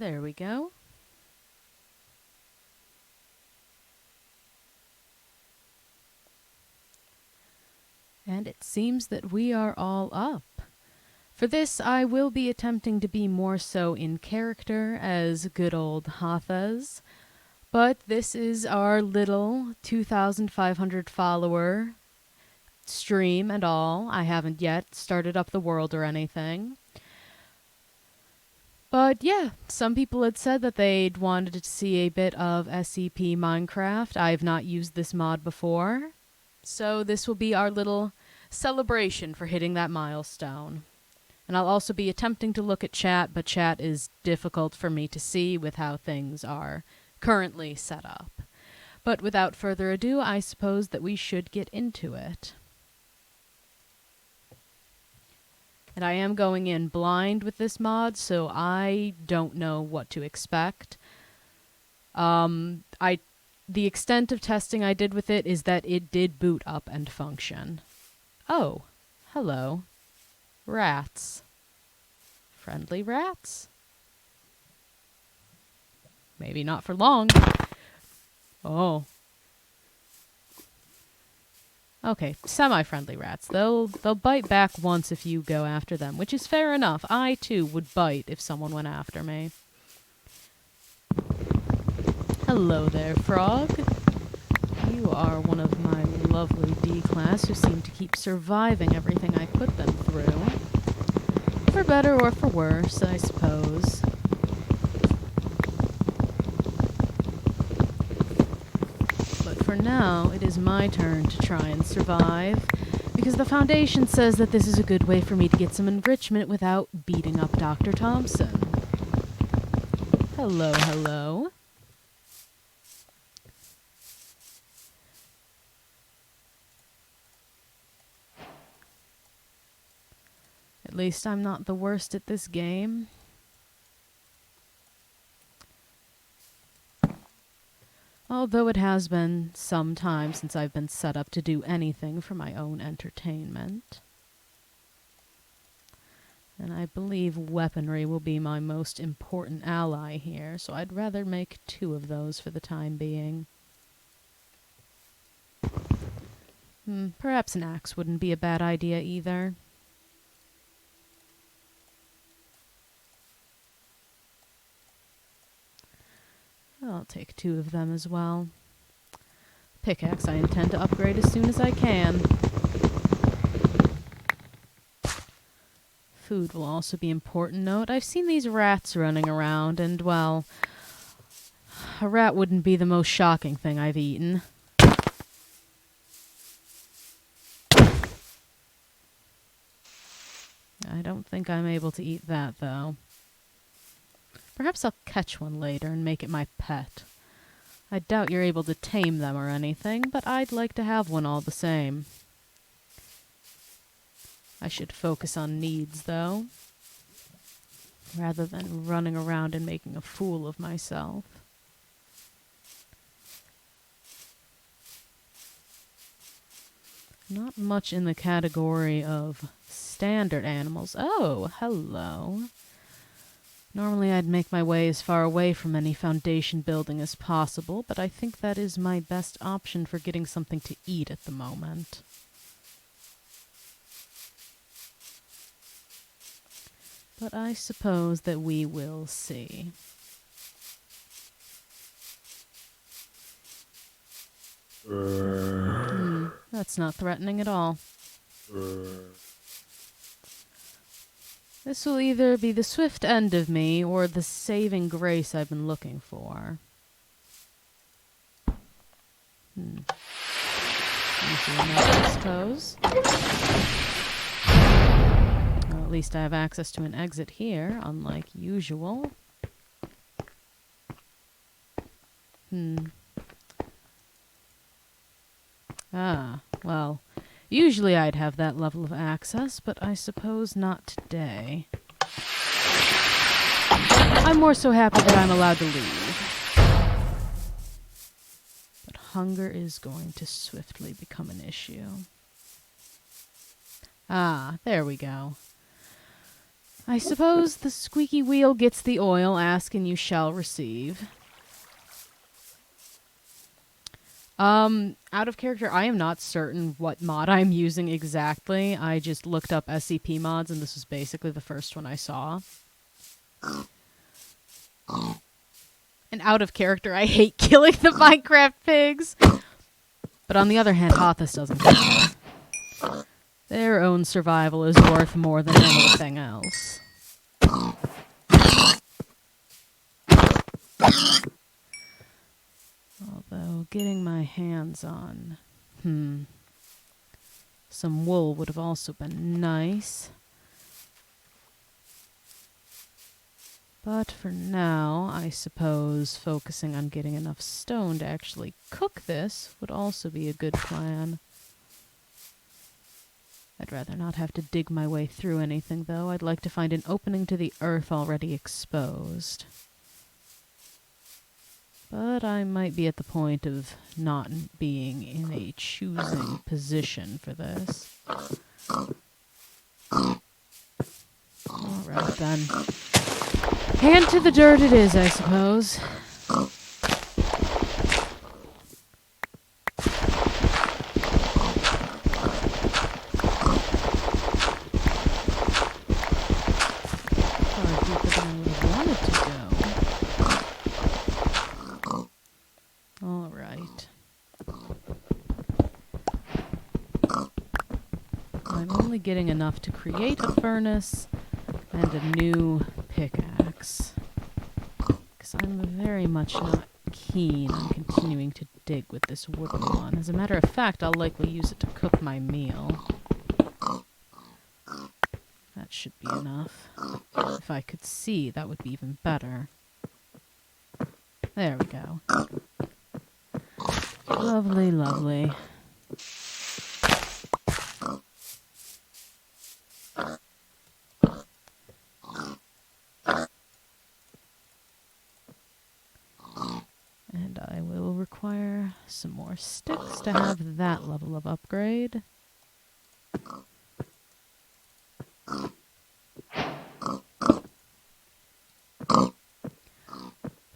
There we go. And it seems that we are all up. For this, I will be attempting to be more so in character as good old Hafez, but this is our little 2,500 follower stream and all. I haven't yet started up the world or anything. But yeah, some people had said that they'd wanted to see a bit of SCP Minecraft. I have not used this mod before, so this will be our little celebration for hitting that milestone. And I'll also be attempting to look at chat, but chat is difficult for me to see with how things are currently set up. But without further ado, I suppose that we should get into it. And I am going in blind with this mod, so I don't know what to expect. The extent of testing I did with it is that it did boot up and function. Oh, hello. Rats. Friendly rats? Maybe not for long. Oh. Okay, semi-friendly rats. They'll bite back once if you go after them, which is fair enough. I, too, would bite if someone went after me. Hello there, frog. You are one of my lovely D-class who seem to keep surviving everything I put them through. For better or for worse, I suppose. But for now, it is my turn to try and survive, because the Foundation says that this is a good way for me to get some enrichment without beating up Dr. Thompson. Hello, hello. At least I'm not the worst at this game. Although it has been some time since I've been set up to do anything for my own entertainment. And I believe weaponry will be my most important ally here, so I'd rather make 2 of those for the time being. Perhaps an axe wouldn't be a bad idea either. I'll take 2 of them as well. Pickaxe I intend to upgrade as soon as I can. Food will also be important. Note, I've seen these rats running around, and, well, a rat wouldn't be the most shocking thing I've eaten. I don't think I'm able to eat that, though. Perhaps I'll catch one later and make it my pet. I doubt you're able to tame them or anything, but I'd like to have one all the same. I should focus on needs, though, rather than running around and making a fool of myself. Not much in the category of standard animals. Oh, hello. Normally I'd make my way as far away from any Foundation building as possible, but I think that is my best option for getting something to eat at the moment. But I suppose that we will see. That's not threatening at all. This will either be the swift end of me or the saving grace I've been looking for. Easy enough, I suppose. Well, at least I have access to an exit here, unlike usual. Ah, well, usually I'd have that level of access, but I suppose not today. I'm more so happy that I'm allowed to leave. But hunger is going to swiftly become an issue. Ah, there we go. I suppose the squeaky wheel gets the oil, ask and you shall receive. Out of character, I am not certain what mod I'm using exactly. I just looked up SCP mods, and this was basically the first one I saw. And out of character, I hate killing the Minecraft pigs. But on the other hand, Hothus doesn't care. Their own survival is worth more than anything else. Although, getting my hands on, some wool would have also been nice. But for now, I suppose focusing on getting enough stone to actually cook this would also be a good plan. I'd rather not have to dig my way through anything, though. I'd like to find an opening to the earth already exposed. But I might be at the point of not being in a choosing position for this. Alright then. Hand to the dirt it is, I suppose. Far deeper than I would have wanted to go. Alright. I'm only getting enough to create a furnace and a new pickaxe. Because I'm very much not keen on continuing to dig with this wooden one. As a matter of fact, I'll likely use it to cook my meal. That should be enough. If I could see, that would be even better. There we go. Lovely, lovely. And I will require some more sticks to have that level of upgrade.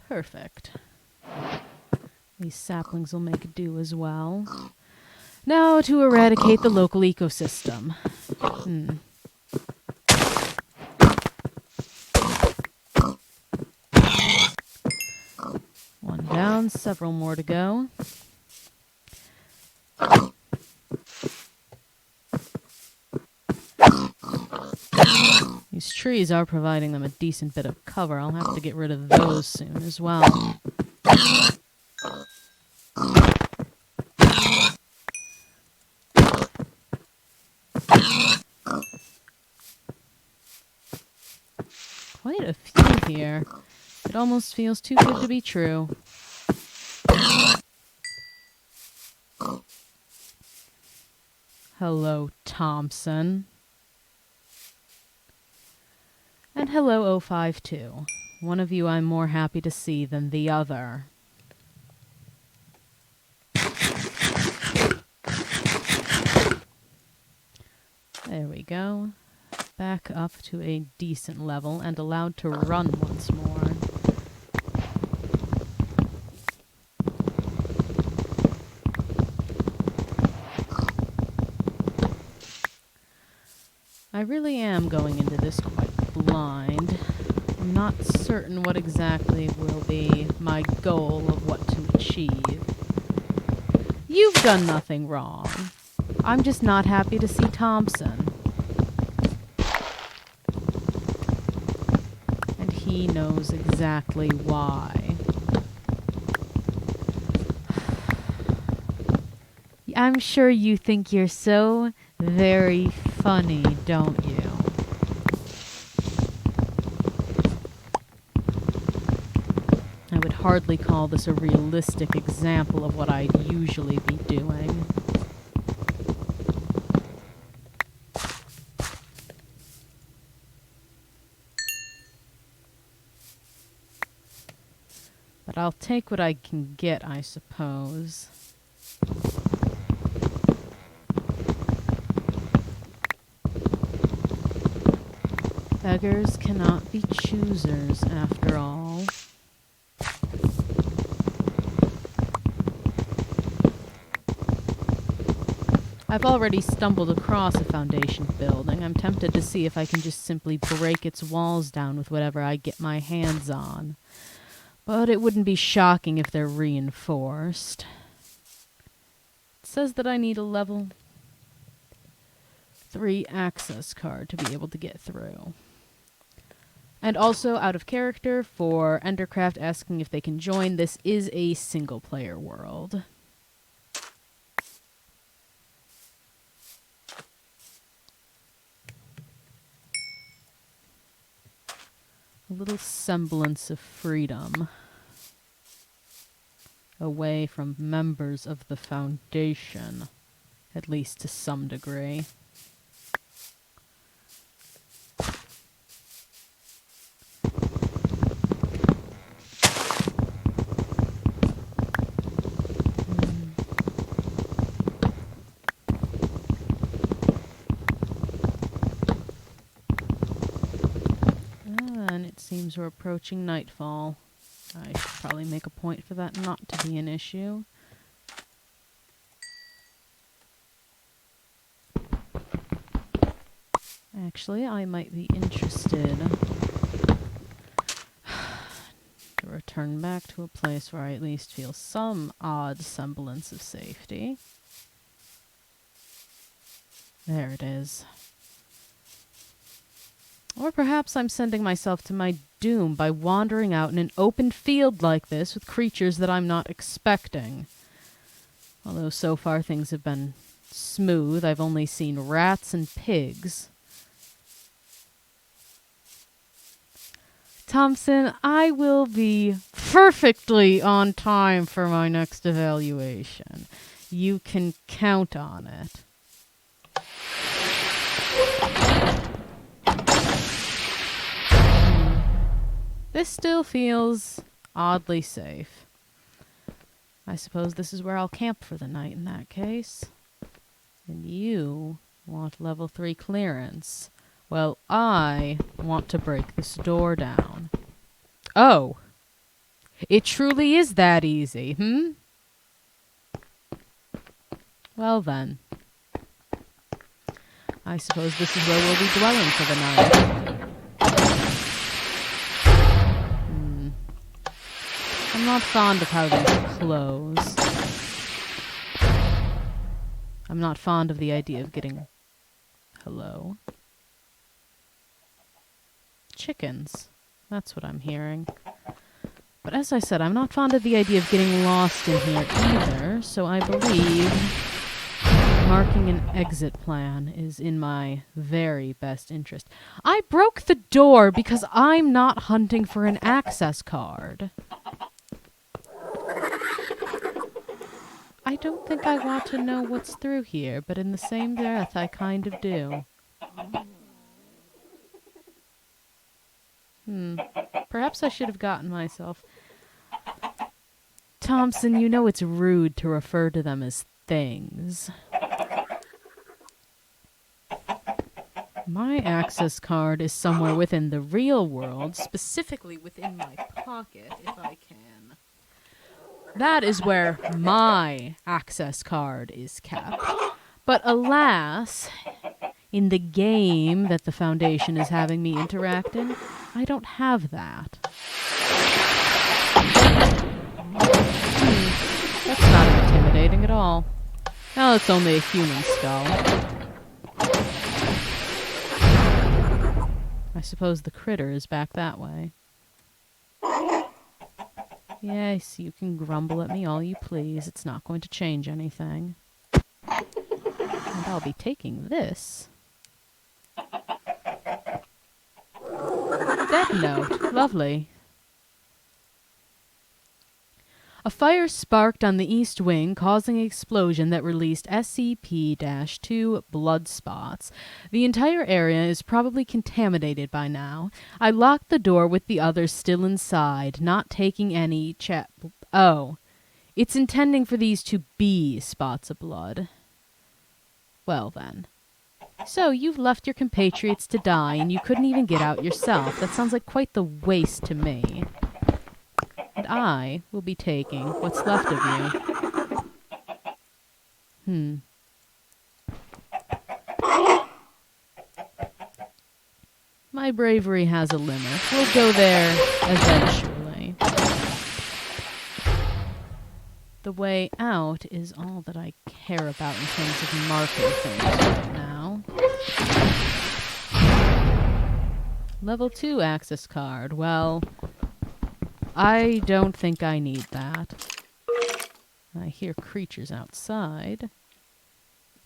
Perfect. These saplings will make do as well. Now to eradicate the local ecosystem. One down, several more to go. These trees are providing them a decent bit of cover. I'll have to get rid of those soon as well. Quite a few here. It almost feels too good to be true. Hello, Thompson. And hello, 052. One of you I'm more happy to see than the other. There we go. Back up to a decent level and allowed to run once more. I really am going into this quite blind. I'm not certain what exactly will be my goal of what to achieve. You've done nothing wrong. I'm just not happy to see Thompson. And he knows exactly why. I'm sure you think you're so very funny, don't you? I would hardly call this a realistic example of what I'd usually be doing. But I'll take what I can get, I suppose. Beggars cannot be choosers, after all. I've already stumbled across a Foundation building. I'm tempted to see if I can just simply break its walls down with whatever I get my hands on. But it wouldn't be shocking if they're reinforced. It says that I need a level 3 access card to be able to get through. And also, out of character, for Endercraft asking if they can join, this is a single-player world. A little semblance of freedom away from members of the Foundation, at least to some degree. And it seems we're approaching nightfall. I should probably make a point for that not to be an issue. Actually, I might be interested to return back to a place where I at least feel some odd semblance of safety. There it is. Or perhaps I'm sending myself to my doom by wandering out in an open field like this with creatures that I'm not expecting. Although so far things have been smooth, I've only seen rats and pigs. Thompson, I will be perfectly on time for my next evaluation. You can count on it. This still feels oddly safe. I suppose this is where I'll camp for the night in that case. And you want level 3 clearance. Well, I want to break this door down. Oh! It truly is that easy, hmm? Well then. I suppose this is where we'll be dwelling for the night. I'm not fond of how these close. I'm not fond of the idea of getting... Hello? Chickens. That's what I'm hearing. But as I said, I'm not fond of the idea of getting lost in here either, so I believe marking an exit plan is in my very best interest. I broke the door because I'm not hunting for an access card. I don't think I want to know what's through here, but in the same breath, I kind of do. Perhaps I should have gotten myself... Thompson, you know it's rude to refer to them as things. My access card is somewhere within the real world, specifically within my pocket, if I can. That is where my access card is kept. But alas, in the game that the Foundation is having me interact in, I don't have that. That's not intimidating at all. Well, it's only a human skull. I suppose the critter is back that way. Yes, you can grumble at me all you please. It's not going to change anything. And I'll be taking this. Death Note. Lovely. A fire sparked on the east wing, causing an explosion that released SCP-2 blood spots. The entire area is probably contaminated by now. I locked the door with the others still inside, not taking any Oh. It's intending for these to be spots of blood. Well then. So, you've left your compatriots to die, and you couldn't even get out yourself. That sounds like quite the waste to me. And I will be taking what's left of you. My bravery has a limit. We'll go there eventually. The way out is all that I care about in terms of marking things right now. Level 2 access card. Well, I don't think I need that. I hear creatures outside.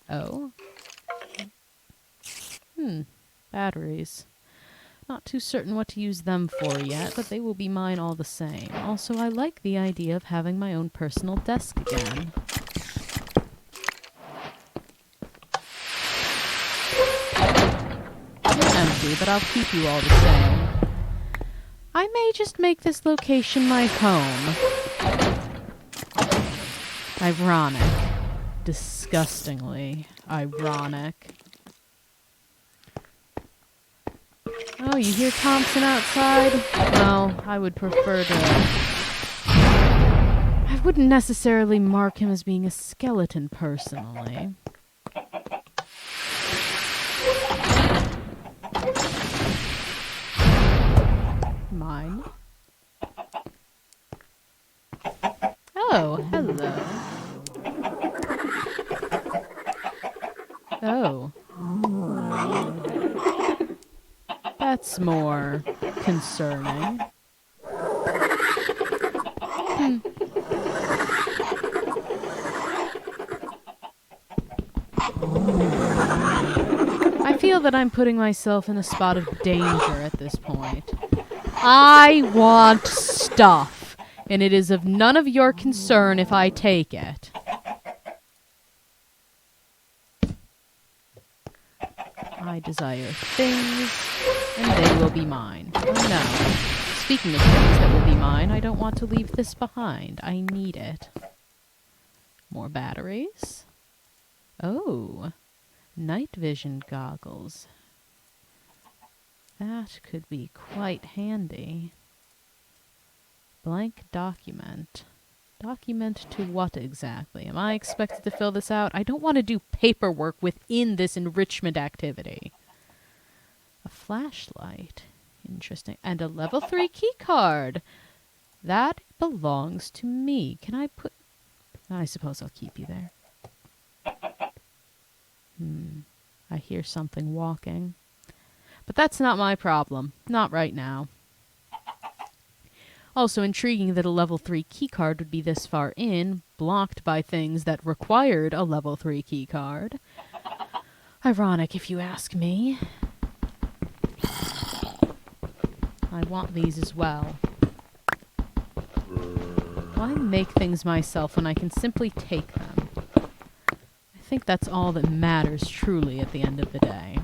Oh. Batteries. Not too certain what to use them for yet, but they will be mine all the same. Also, I like the idea of having my own personal desk again. You're empty, but I'll keep you all the same. I may just make this location my home. Ironic. Disgustingly ironic. Oh, you hear Thompson outside? Well, I would prefer to... I wouldn't necessarily mark him as being a skeleton, personally. Mine. Oh, hello. Oh. That's more concerning. I feel that I'm putting myself in a spot of danger at this point. I want stuff, and it is of none of your concern if I take it. I desire things, and they will be mine. Oh no. Speaking of things that will be mine, I don't want to leave this behind. I need it. More batteries? Oh. Night vision goggles. That could be quite handy. Blank document. Document to what exactly? Am I expected to fill this out? I don't want to do paperwork within this enrichment activity. A flashlight. Interesting. And a level 3 key card. That belongs to me. Can I put... I suppose I'll keep you there. I hear something walking. But that's not my problem. Not right now. Also intriguing that a level 3 keycard would be this far in, blocked by things that required a level 3 keycard. Ironic, if you ask me. I want these as well. Why make things myself when I can simply take them? I think that's all that matters truly at the end of the day.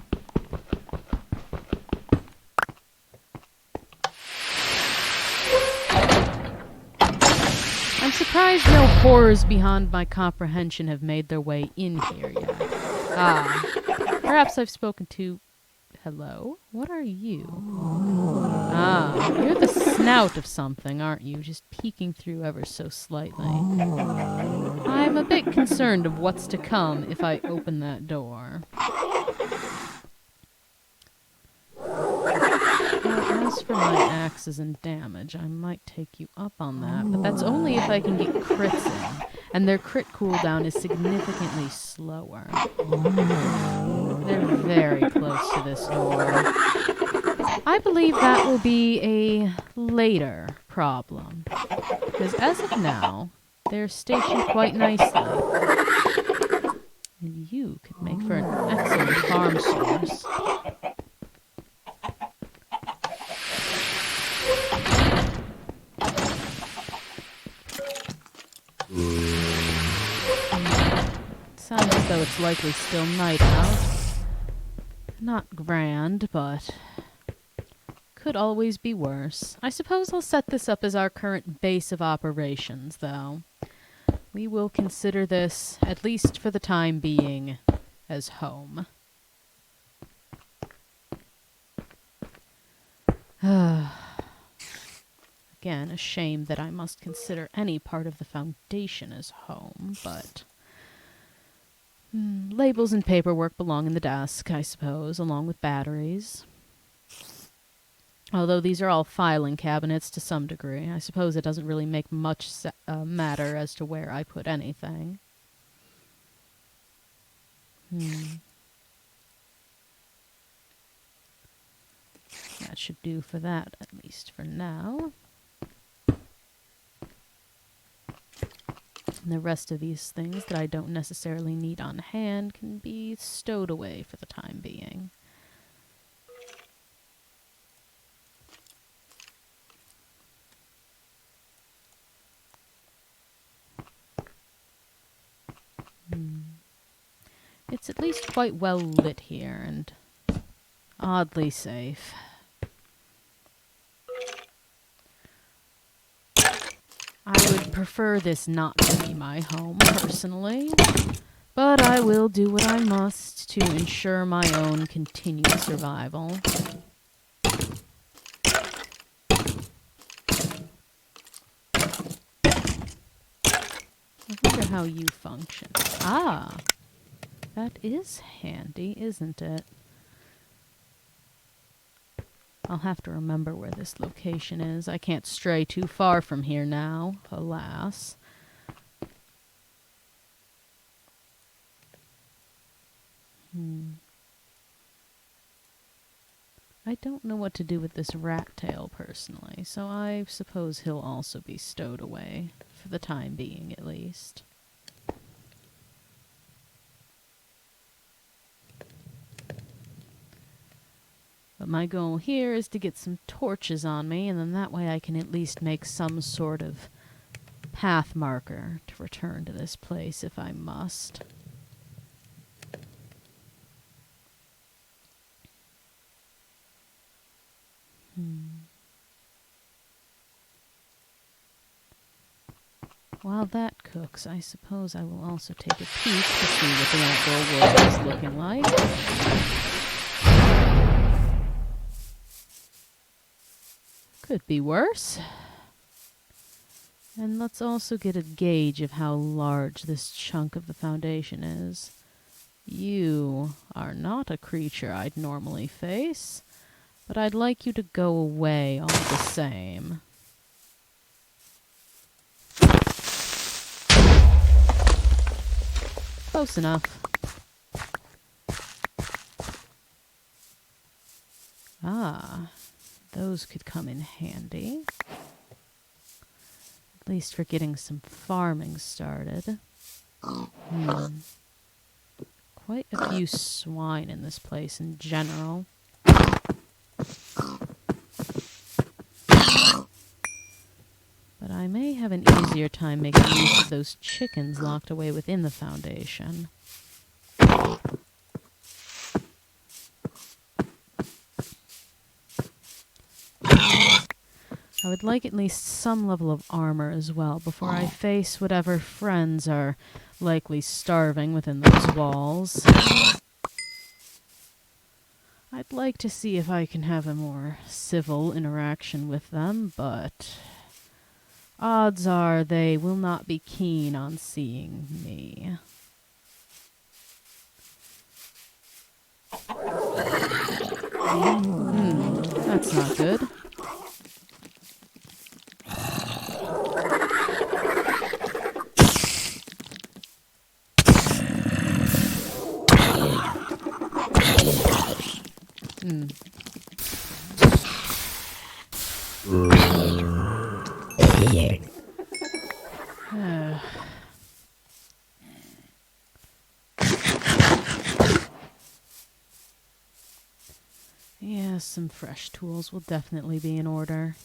I'm surprised no horrors beyond my comprehension have made their way in here yet. Ah, perhaps I've spoken to... Hello? What are you? Ah, you're the snout of something, aren't you? Just peeking through ever so slightly. I'm a bit concerned of what's to come if I open that door. As for my axes and damage, I might take you up on that, but that's only if I can get crits in, and their crit cooldown is significantly slower. They're very close to this door. I believe that will be a later problem, because as of now, they're stationed quite nicely. And you could make for an excellent farm source. Sounds as though it's likely still night out. Not grand, but could always be worse. I suppose I'll set this up as our current base of operations, though. We will consider this, at least for the time being, as home. Again, a shame that I must consider any part of the Foundation as home, but... labels and paperwork belong in the desk, I suppose, along with batteries. Although these are all filing cabinets to some degree, I suppose it doesn't really make much matter as to where I put anything. That should do for that, at least for now. And the rest of these things that I don't necessarily need on hand can be stowed away for the time being. It's at least quite well lit here and oddly safe. I would prefer this not to be my home, personally, but I will do what I must to ensure my own continued survival. I wonder how you function. Ah! That is handy, isn't it? I'll have to remember where this location is. I can't stray too far from here now, alas. I don't know what to do with this rat tail personally, so I suppose he'll also be stowed away, for the time being at least. But my goal here is to get some torches on me, and then that way I can at least make some sort of path marker to return to this place if I must. While that cooks, I suppose I will also take a peek to see what the outdoor world is looking like. Could be worse. And let's also get a gauge of how large this chunk of the Foundation is. You are not a creature I'd normally face, but I'd like you to go away all the same. Close enough. Ah, those could come in handy. At least for getting some farming started. Quite a few swine in this place in general. But I may have an easier time making use of those chickens locked away within the Foundation. I would like at least some level of armor as well before I face whatever friends are likely starving within those walls. I'd like to see if I can have a more civil interaction with them, but odds are they will not be keen on seeing me. That's not good. Yeah, some fresh tools will definitely be in order.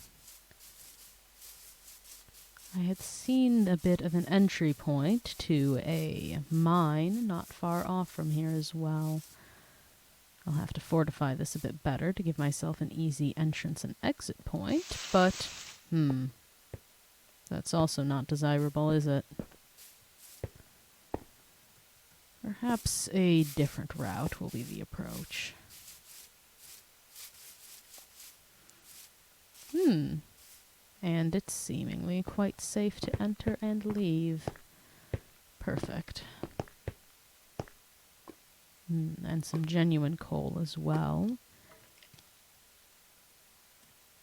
I had seen a bit of an entry point to a mine not far off from here as well. I'll have to fortify this a bit better to give myself an easy entrance and exit point, but, that's also not desirable, is it? Perhaps a different route will be the approach. And it's seemingly quite safe to enter and leave. Perfect. And some genuine coal as well.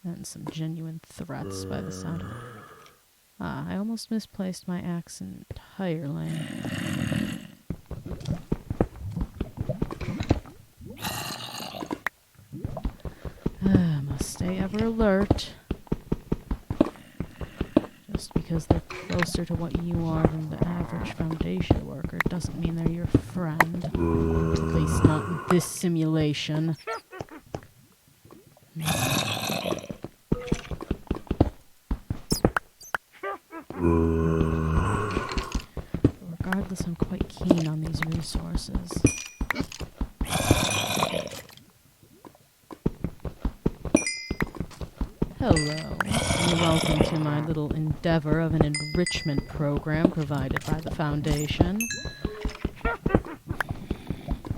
And some genuine threats by the sound of it. Ah, I almost misplaced my axe entirely. Must stay ever alert. Just because they're closer to what you are than the average Foundation worker doesn't mean they're your friend. At least not in this simulation. Regardless, I'm quite keen on these resources. Hello, and welcome to my little endeavor of an enrichment program provided by the Foundation.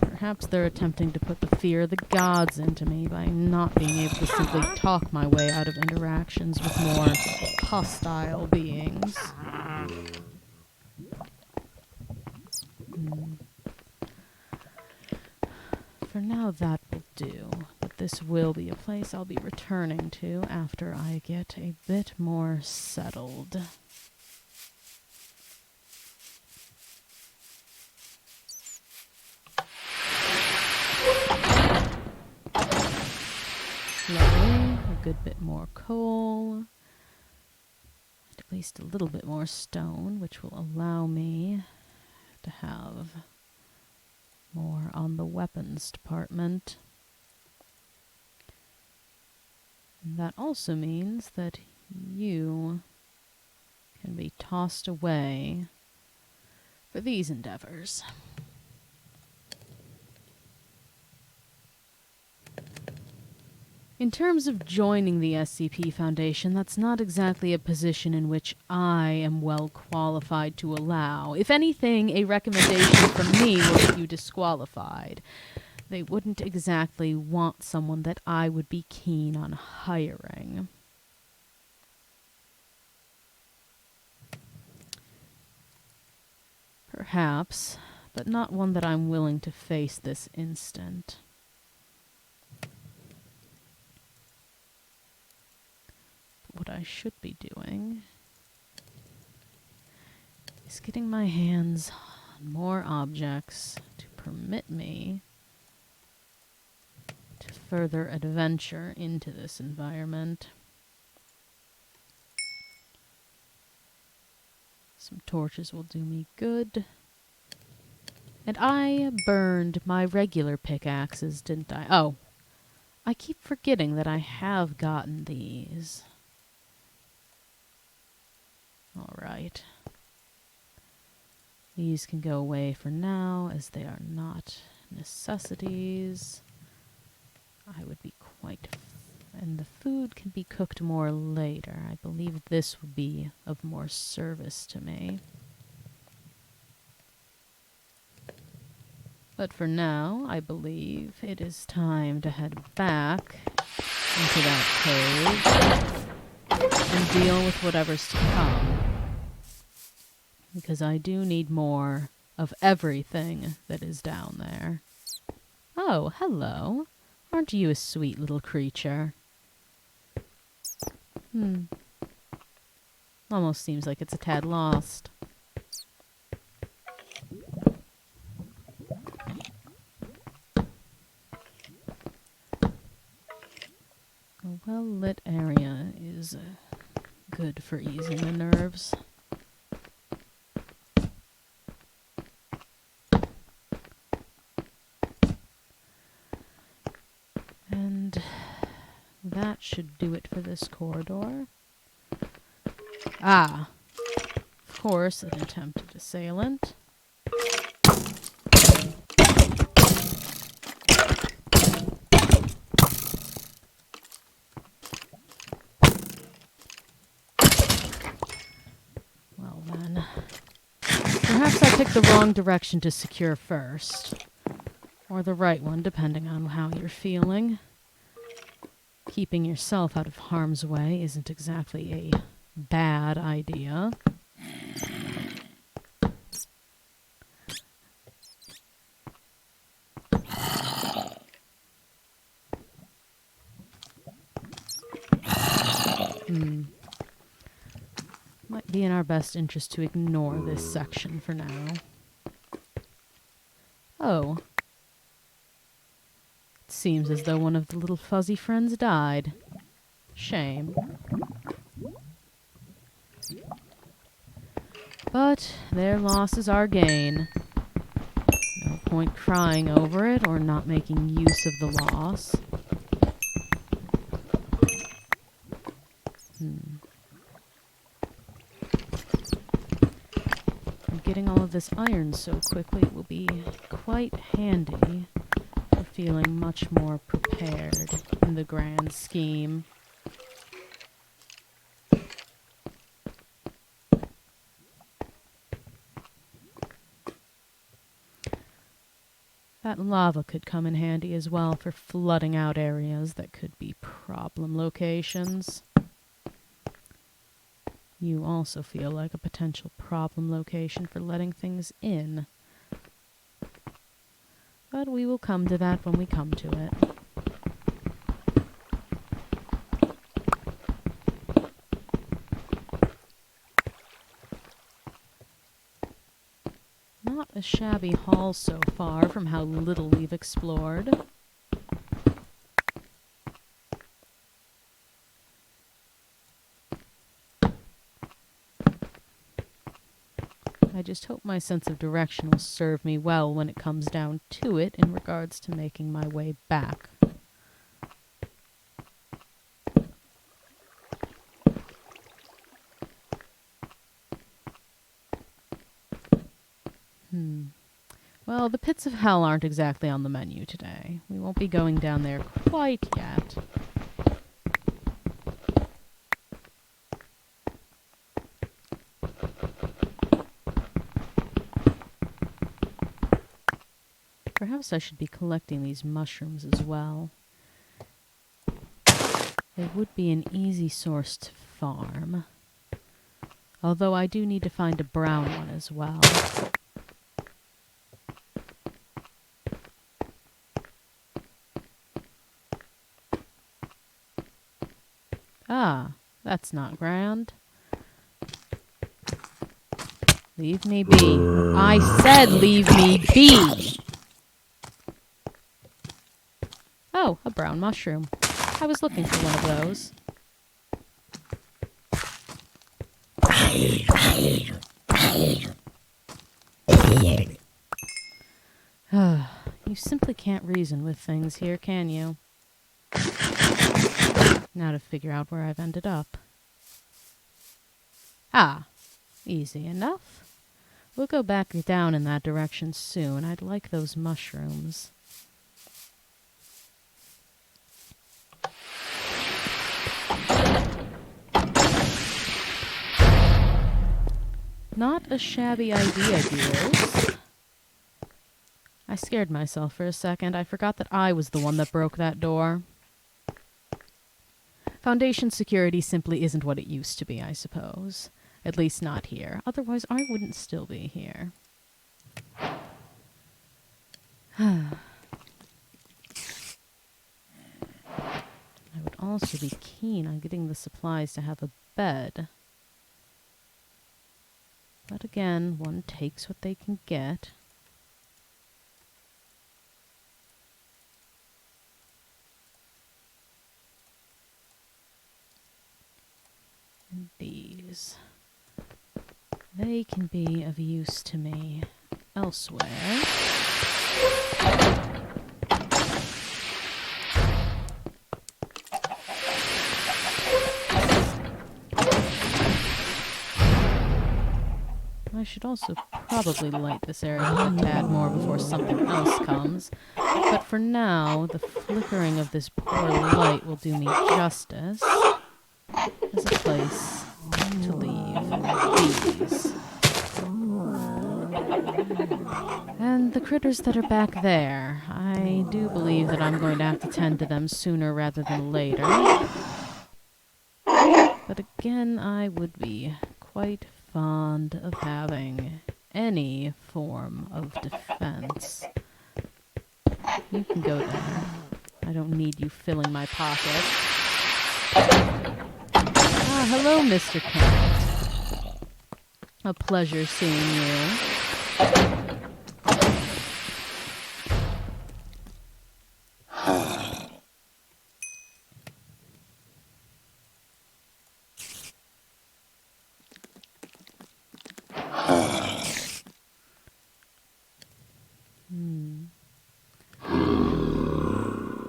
Perhaps they're attempting to put the fear of the gods into me by not being able to simply talk my way out of interactions with more hostile beings. For now, that will do. But this will be a place I'll be returning to after I get a bit more settled. Lovely. A good bit more coal. At least a little bit more stone, which will allow me to have more on the weapons department. And that also means that you can be tossed away for these endeavors. In terms of joining the SCP Foundation, that's not exactly a position in which I am well qualified to allow. If anything, a recommendation from me will get you disqualified. They wouldn't exactly want someone that I would be keen on hiring. Perhaps, but not one that I'm willing to face this instant. What I should be doing is getting my hands on more objects to permit me to further adventure into this environment. Some torches will do me good. And I burned my regular pickaxes, didn't I? Oh, I keep forgetting that I have gotten these. Alright. These can go away for now, as they are not necessities. I would be quite... and the food can be cooked more later. I believe this would be of more service to me. But for now, I believe it is time to head back into that cave and deal with whatever's to come. Because I do need more of everything that is down there. Oh, hello. Aren't you a sweet little creature? Almost seems like it's a tad lost. A well-lit area is good for easing the nerves. And that should do it for this corridor. Ah, of course, an attempted assailant. Well then, perhaps I picked the wrong direction to secure first. Or the right one, depending on how you're feeling. Keeping yourself out of harm's way isn't exactly a bad idea. Might be in our best interest to ignore this section for now. Oh. It seems as though one of the little fuzzy friends died. Shame. But their loss is our gain. No point crying over it or not making use of the loss. And getting all of this iron so quickly will be quite handy for feeling much more prepared in the grand scheme. That lava could come in handy as well for flooding out areas that could be problem locations. You also feel like a potential problem location for letting things in. But we will come to that when we come to it. Not a shabby haul so far from how little we've explored. I just hope my sense of direction will serve me well when it comes down to it in regards to making my way back. Well, the pits of hell aren't exactly on the menu today. We won't be going down there quite yet. Perhaps I should be collecting these mushrooms as well. They would be an easy source to farm. Although I do need to find a brown one as well. Ah, that's not grand. Leave me be. I said leave me be! Oh, a brown mushroom. I was looking for one of those. You simply can't reason with things here, can you? Now to figure out where I've ended up. Ah, easy enough. We'll go back down in that direction soon. I'd like those mushrooms. Not a shabby idea, viewers. I scared myself for a second. I forgot that I was the one that broke that door. Foundation security simply isn't what it used to be, I suppose. At least not here. Otherwise, I wouldn't still be here. I would also be keen on getting the supplies to have a bed. But again, one takes what they can get. And these. They can be of use to me elsewhere. I should also probably light this area a tad more before something else comes. But for now, the flickering of this poor light will do me justice as a place to leave these. And the critters that are back there, I do believe that I'm going to have to tend to them sooner rather than later. But again, I would be quite fond of having any form of defense. You can go there. I don't need you filling my pocket. Ah, hello, Mr. Cat. A pleasure seeing you.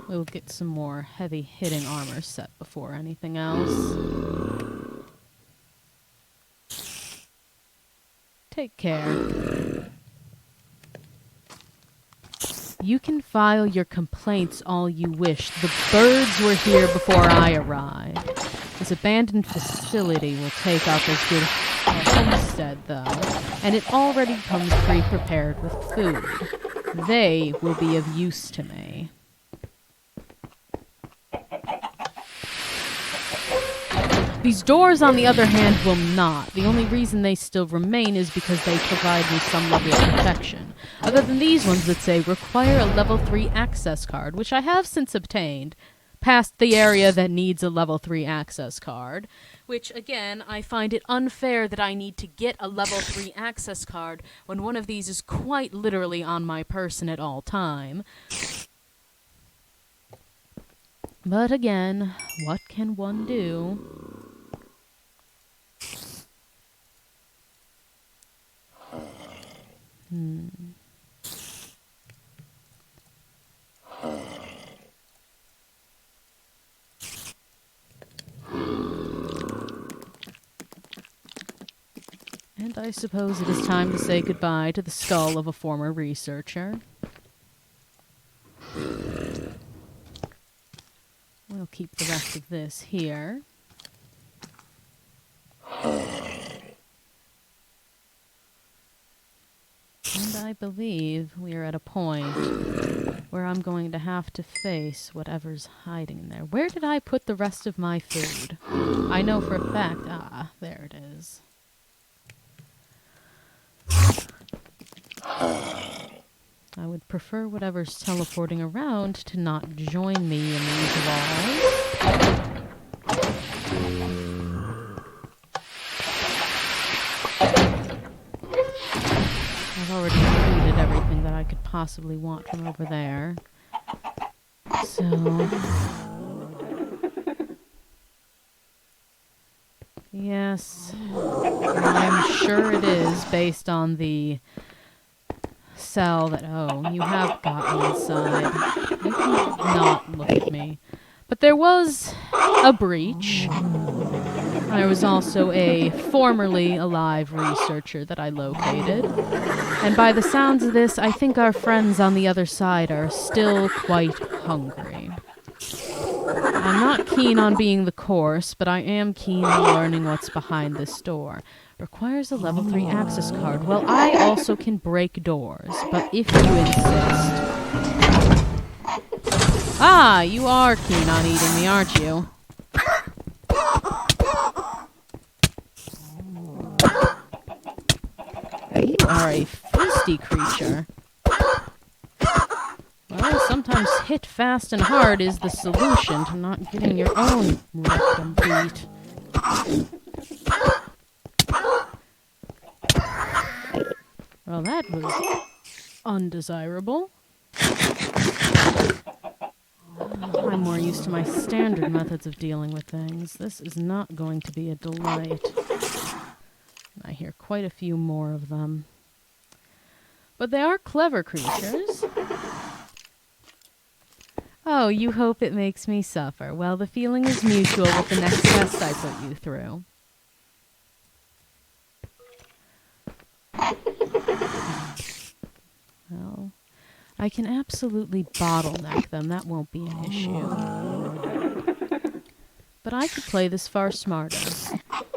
We'll get some more heavy-hitting armor set before anything else. Take care. You can file your complaints all you wish. The birds were here before I arrived. This abandoned facility will take up as good a homestead, though, and it already comes pre-prepared with food. They will be of use to me. These doors, on the other hand, will not. The only reason they still remain is because they provide me some level of protection. Other than these ones that say, require a level 3 access card, which I have since obtained, past the area that needs a level 3 access card. Which, again, I find it unfair that I need to get a level 3 access card when one of these is quite literally on my person at all time. But again, what can one do? And I suppose it is time to say goodbye to the skull of a former researcher. We'll keep the rest of this here. And I believe we are at a point where I'm going to have to face whatever's hiding in there. Where did I put the rest of my food? I know for a fact. Ah, there it is. I would prefer whatever's teleporting around to not join me in these walls. I've already included everything that I could possibly want from over there. So... yes, I'm sure it is based on the cell that... oh, you have gotten inside. You can not look at me. But there was a breach. There was also a formerly alive researcher that I located. And by the sounds of this, I think our friends on the other side are still quite hungry. I'm not keen on being the course, but I am keen on learning what's behind this door. Requires a level 3 access card. Well, I also can break doors, but if you insist... ah, you are keen on eating me, aren't you? You are a feisty creature. Well, sometimes hit fast and hard is the solution to not getting your own rectum beat. Well, that was undesirable. I'm more used to my standard methods of dealing with things. This is not going to be a delight. I hear quite a few more of them. But they are clever creatures. Oh, you hope it makes me suffer. Well, the feeling is mutual with the next test I put you through. Well, I can absolutely bottleneck them. That won't be an issue. But I could play this far smarter.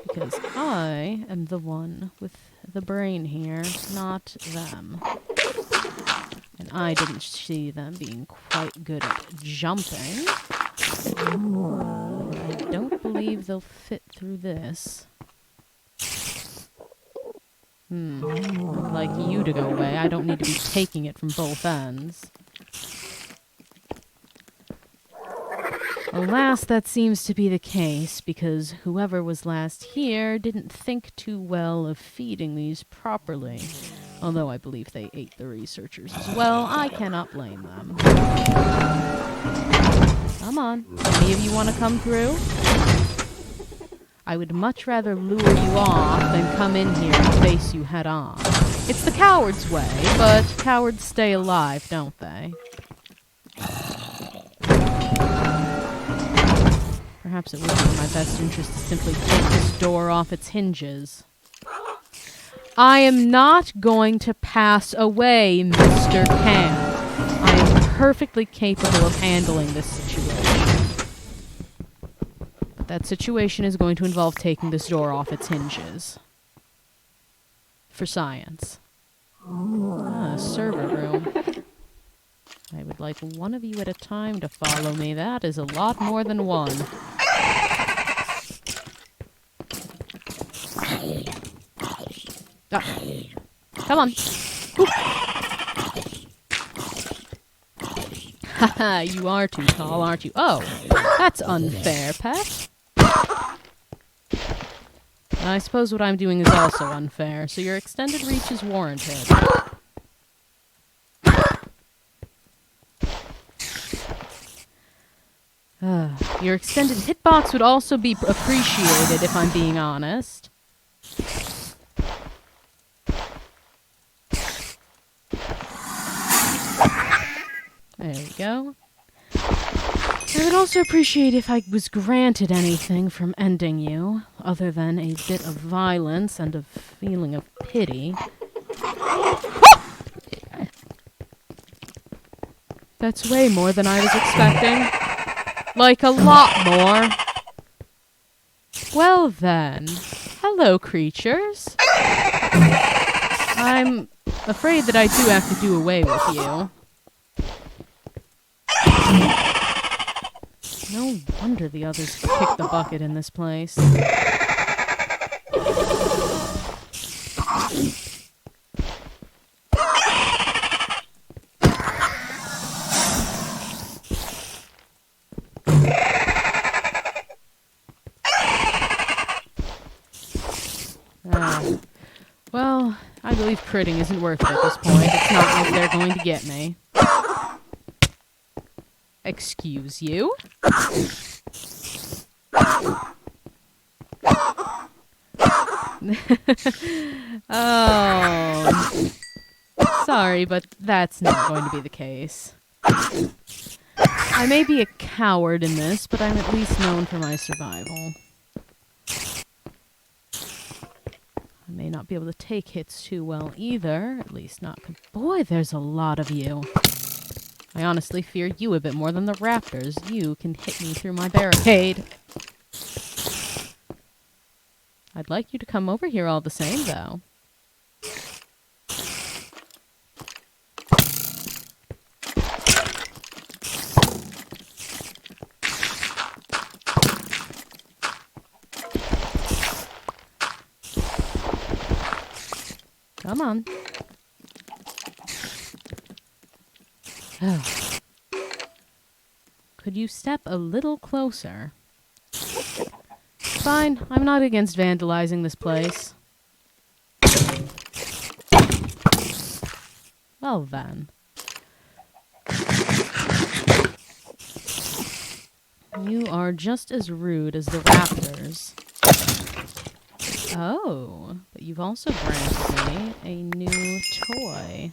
Because I am the one with the brain here, not them. And I didn't see them being quite good at jumping. I don't believe they'll fit through this. I'd like you to go away. I don't need to be taking it from both ends. Alas, that seems to be the case, because whoever was last here didn't think too well of feeding these properly. Although I believe they ate the researchers as well, I cannot blame them. Come on, any of you want to come through? I would much rather lure you off than come in here and face you head on. It's the coward's way, but cowards stay alive, don't they? Perhaps it would be in my best interest to simply take this door off its hinges. I am not going to pass away, Mr. Camp. I am perfectly capable of handling this situation. But that situation is going to involve taking this door off its hinges. For science. A server room. I would like one of you at a time to follow me. That is a lot more than one. Come on. Haha, you are too tall, aren't you? Oh, that's unfair, pet. I suppose what I'm doing is also unfair, so your extended reach is warranted. Your extended hitbox would also be appreciated, if I'm being honest. There we go. I would also appreciate if I was granted anything from ending you, other than a bit of violence and a feeling of pity. That's way more than I was expecting. Like, a lot more. Well then, hello creatures. I'm afraid that I do have to do away with you. No wonder the others kicked the bucket in this place. Well, I believe critting isn't worth it at this point. It's not like they're going to get me. Excuse you? Oh. Sorry, but that's not going to be the case. I may be a coward in this, but I'm at least known for my survival. I may not be able to take hits too well either, at least not... Boy, there's a lot of you. I honestly fear you a bit more than the raptors. You can hit me through my barricade. I'd like you to come over here all the same, though. Come on. Oh. Could you step a little closer? Fine, I'm not against vandalizing this place. Well then. You are just as rude as the raptors. Oh, but you've also granted me a new toy.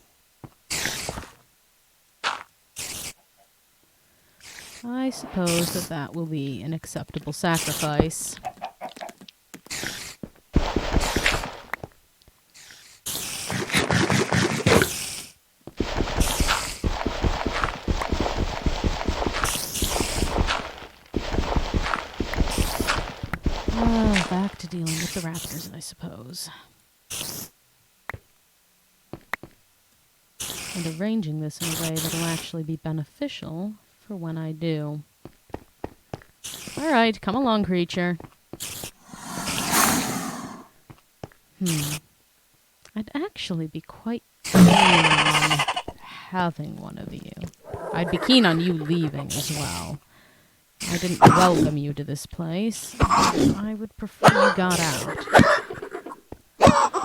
I suppose that will be an acceptable sacrifice. Back to dealing with the raptors, I suppose. and arranging this in a way that'll actually be beneficial for when I do. Alright, come along, creature. I'd actually be quite keen on having one of you. I'd be keen on you leaving as well. I didn't welcome you to this place. I would prefer you got out.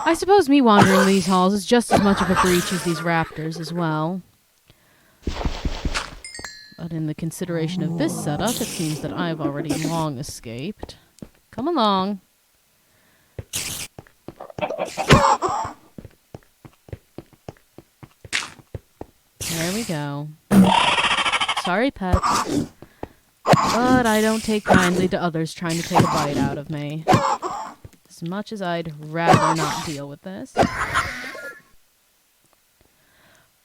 I suppose me wandering these halls is just as much of a breach as these raptors as well. But in the consideration of this setup, it seems that I've already long escaped. Come along. There we go. Sorry, pet. But I don't take kindly to others trying to take a bite out of me. As much as I'd rather not deal with this.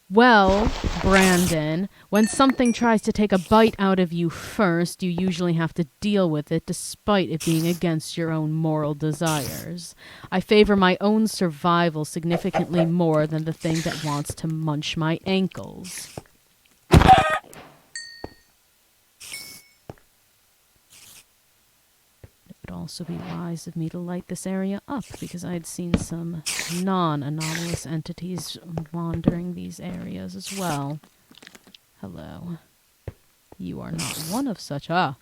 Well, Brandon, when something tries to take a bite out of you first, you usually have to deal with it despite it being against your own moral desires. I favor my own survival significantly more than the thing that wants to munch my ankles. It would also be wise of me to light this area up, because I had seen some non-anomalous entities wandering these areas as well. Hello. You are not one of such. Ah.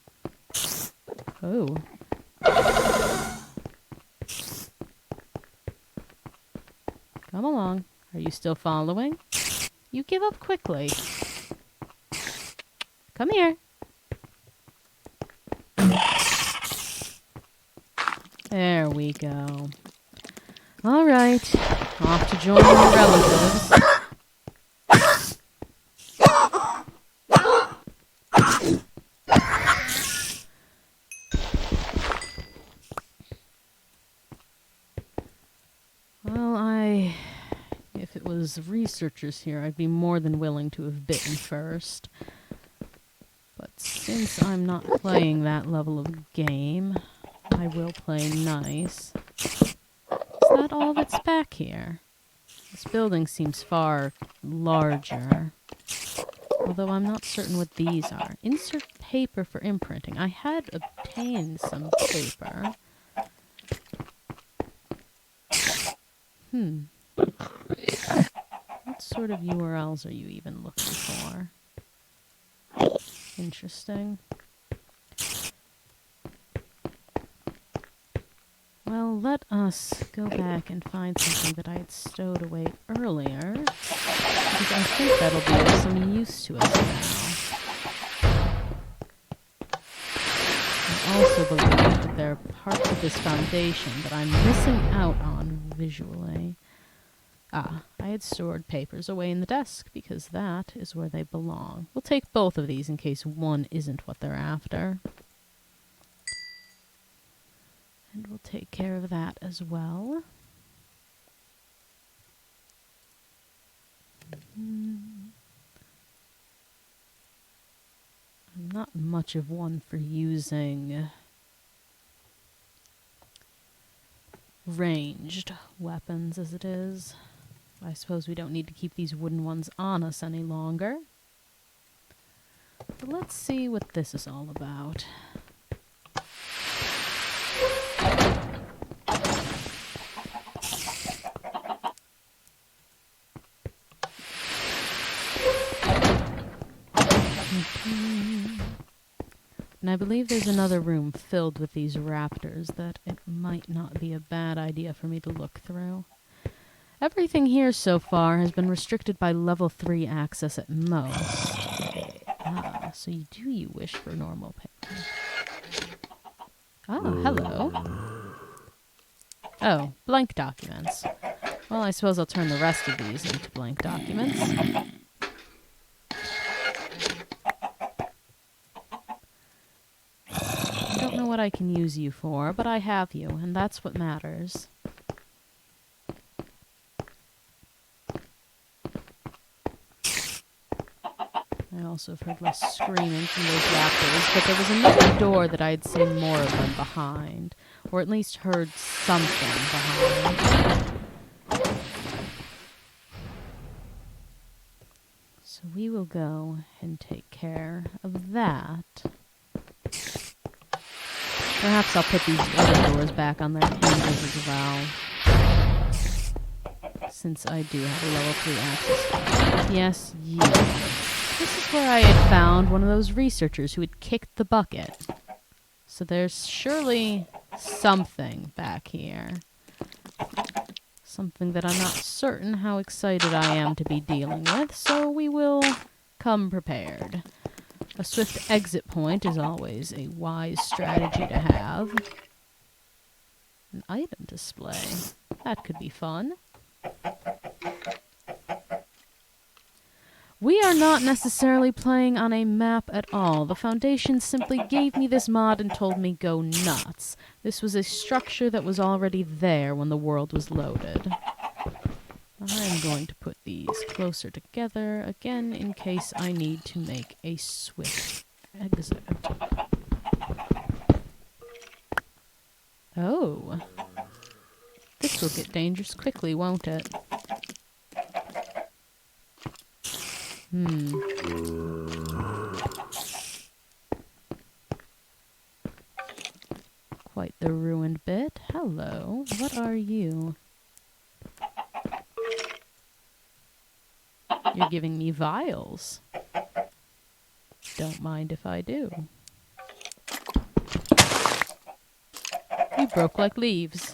Oh. Come along. Are you still following? You give up quickly. Come here. There we go. All right. Off to join your relatives. Well, if it was researchers here, I'd be more than willing to have bitten first. But since I'm not playing that level of game, I will play nice. Is that all that's back here? This building seems far larger. Although I'm not certain what these are. Insert paper for imprinting. I had obtained some paper. What sort of URLs are you even looking for? Interesting. Well, let us go back and find something that I had stowed away earlier, because I think that'll be of some use to us now. I also believe that there are parts of this foundation that I'm missing out on visually. Ah, I had stored papers away in the desk, because that is where they belong. We'll take both of these in case one isn't what they're after. And we'll take care of that as well. I'm not much of one for using ranged weapons as it is. I suppose we don't need to keep these wooden ones on us any longer. But let's see what this is all about. And I believe there's another room filled with these raptors that it might not be a bad idea for me to look through. Everything here so far has been restricted by level 3 access at most. Ah, so you wish for normal paper. Ah, hello. Oh, blank documents. Well, I suppose I'll turn the rest of these into blank documents. I don't know what I can use you for, but I have you, and that's what matters. I also have heard less screaming from those raptors, but there was another door that I'd seen more of them behind, or at least heard something behind. So we will go and take care of that. Perhaps I'll put these other doors back on their hinges as well, since I do have a level 3 access. Yes, yes. This is where I had found one of those researchers who had kicked the bucket. So there's surely something back here. Something that I'm not certain how excited I am to be dealing with, so we will come prepared. A swift exit point is always a wise strategy to have. An item display. That could be fun. We are not necessarily playing on a map at all. The Foundation simply gave me this mod and told me go nuts. This was a structure that was already there when the world was loaded. I'm going to put these closer together again in case I need to make a swift exit. Oh. This will get dangerous quickly, won't it? Quite the ruined bit. Hello. What are you? You're giving me vials. Don't mind if I do. You broke like leaves.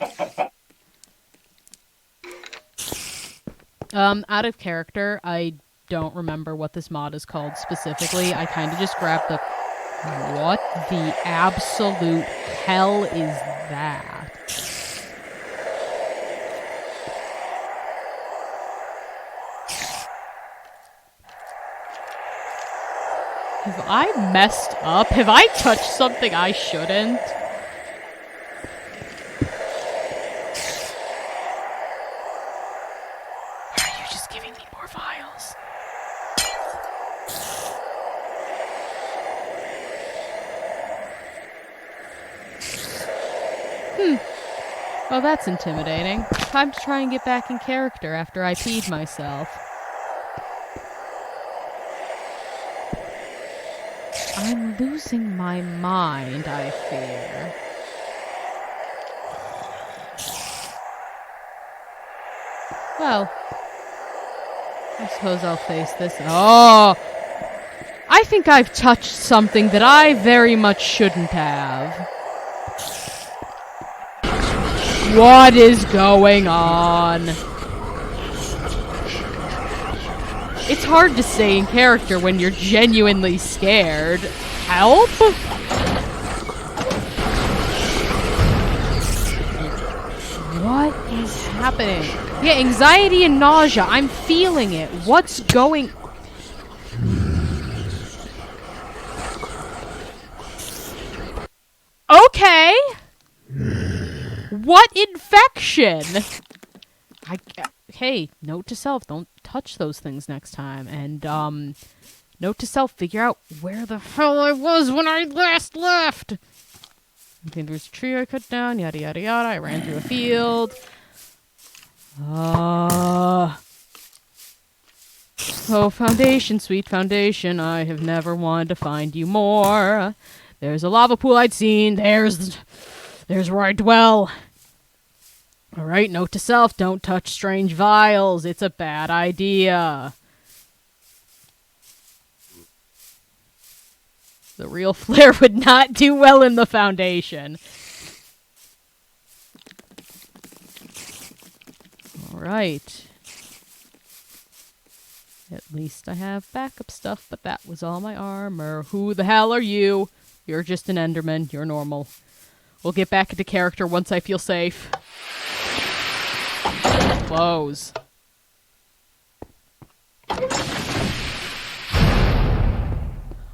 Out of character, I don't remember what this mod is called specifically. I kind of just grabbed the... What the absolute hell is that? Have I messed up? Have I touched something I shouldn't? Are you just giving me more vials? Well, that's intimidating. Time to try and get back in character after I peed myself. I'm losing my mind, I fear. Well, I suppose I'll face this. Oh! I think I've touched something that I very much shouldn't have. What is going on? It's hard to stay in character when you're genuinely scared. Help? What is happening? Yeah, anxiety and nausea. I'm feeling it. What's going... Okay. What infection? Hey, note to self, don't touch those things next time. And, note to self, figure out where the hell I was when I last left. Okay, there's a tree I cut down, yada yada yada. I ran through a field. Oh, Foundation, sweet Foundation, I have never wanted to find you more. There's a lava pool I'd seen. There's where I dwell. Alright, note to self, don't touch strange vials. It's a bad idea. The real flare would not do well in the Foundation. Alright. At least I have backup stuff, but that was all my armor. Who the hell are you? You're just an Enderman. You're normal. We'll get back into character once I feel safe. Close.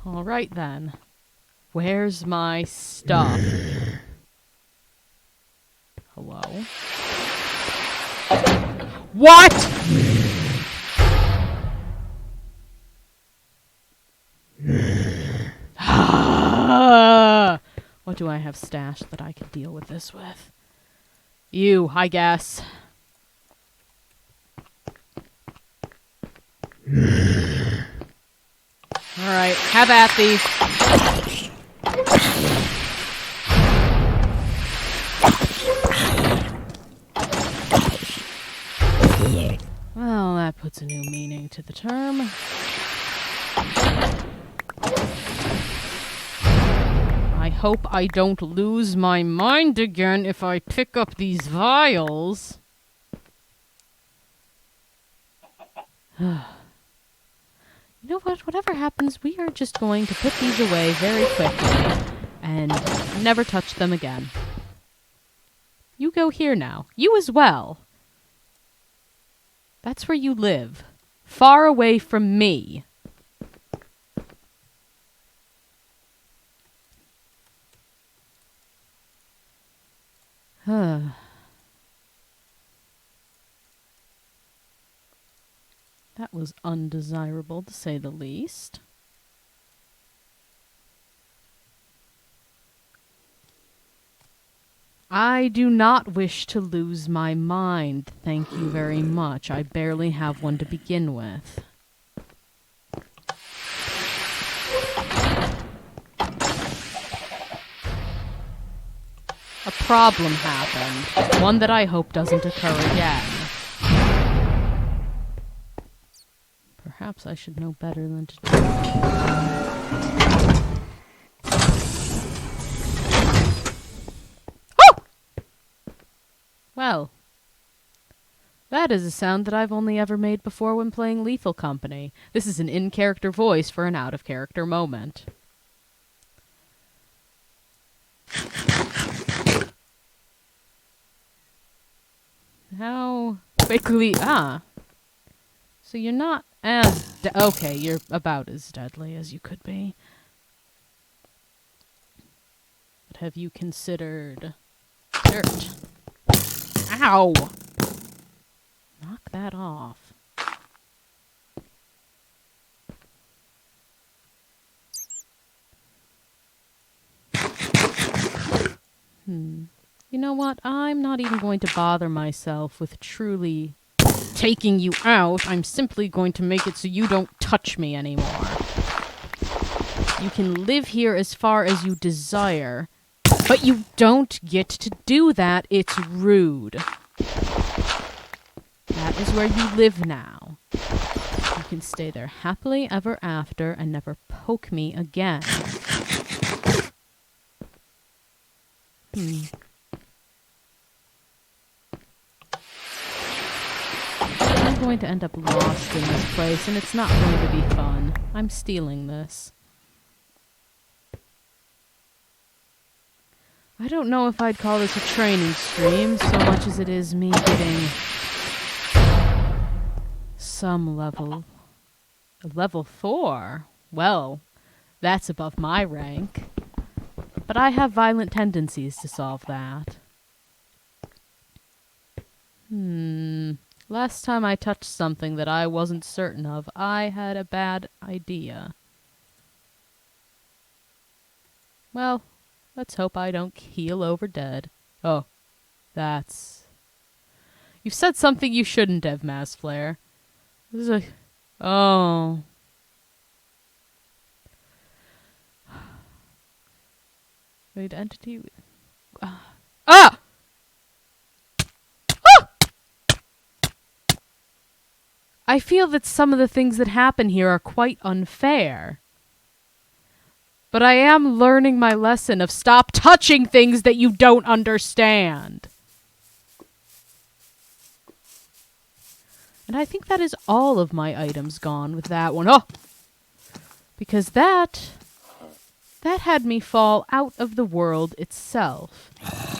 Alright then. Where's my stuff? Hello? What?! What do I have stashed that I could deal with this with? You, I guess. Have at thee. Well, that puts a new meaning to the term. I hope I don't lose my mind again if I pick up these vials. You know what? Whatever happens, we are just going to put these away very quickly and never touch them again. You go here now. You as well. That's where you live. Far away from me. That was undesirable, to say the least. I do not wish to lose my mind, thank you very much. I barely have one to begin with. A problem happened, one that I hope doesn't occur again. Perhaps I should know better than to do that. Well, that is a sound that I've only ever made before when playing Lethal Company. This is an in-character voice for an out-of-character moment. How quickly... So you're not as... okay, you're about as deadly as you could be. But have you considered... dirt? Ow! Knock that off. You know what? I'm not even going to bother myself with truly taking you out. I'm simply going to make it so you don't touch me anymore. You can live here as far as you desire, but you don't get to do that. It's rude. That is where you live now. You can stay there happily ever after and never poke me again. I'm going to end up lost in this place, and it's not going to be fun. I'm stealing this. I don't know if I'd call this a training stream so much as it is me getting some level. Level 4? Well, that's above my rank. But I have violent tendencies to solve that. Last time I touched something that I wasn't certain of, I had a bad idea. Well, let's hope I don't keel over dead. Oh, that's... You've said something you shouldn't have, Mass Flare. This is a... Oh... Wait, entity... Ah! Ah! I feel that some of the things that happen here are quite unfair. But I am learning my lesson of stop touching things that you don't understand. And I think that is all of my items gone with that one. Oh! Because that had me fall out of the world itself.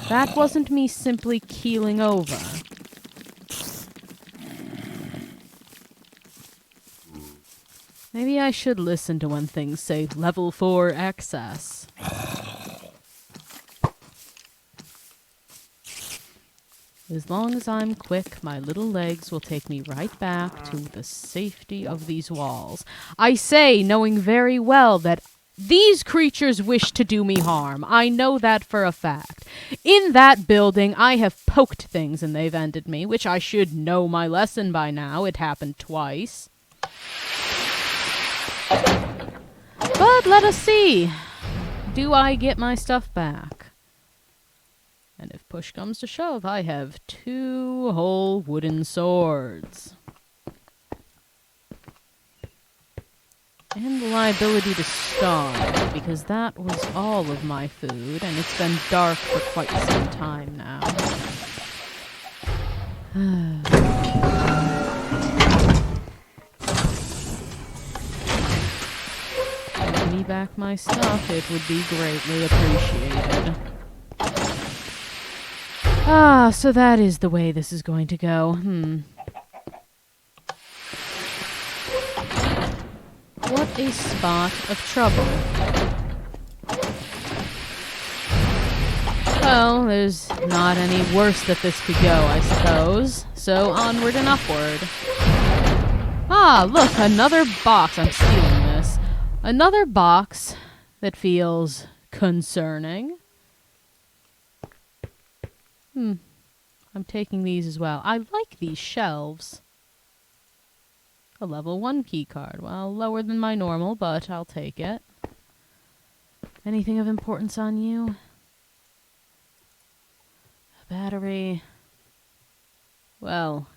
That wasn't me simply keeling over. Maybe I should listen to when things say level 4 access. As long as I'm quick, my little legs will take me right back to the safety of these walls. I say, knowing very well that these creatures wish to do me harm. I know that for a fact. In that building, I have poked things and they've ended me, which I should know my lesson by now. It happened twice. But let us see. Do I get my stuff back? And if push comes to shove, I have 2 whole wooden swords. And the liability to starve, because that was all of my food, and it's been dark for quite some time now. Give me back my stuff, it would be greatly appreciated. Ah, so that is the way this is going to go. What a spot of trouble. Well, there's not any worse that this could go, I suppose. So onward and upward. Ah, look, another box. I'm stealing this. Another box that feels concerning. I'm taking these as well. I like these shelves. A level 1 keycard. Well, lower than my normal, but I'll take it. Anything of importance on you? A battery. Well,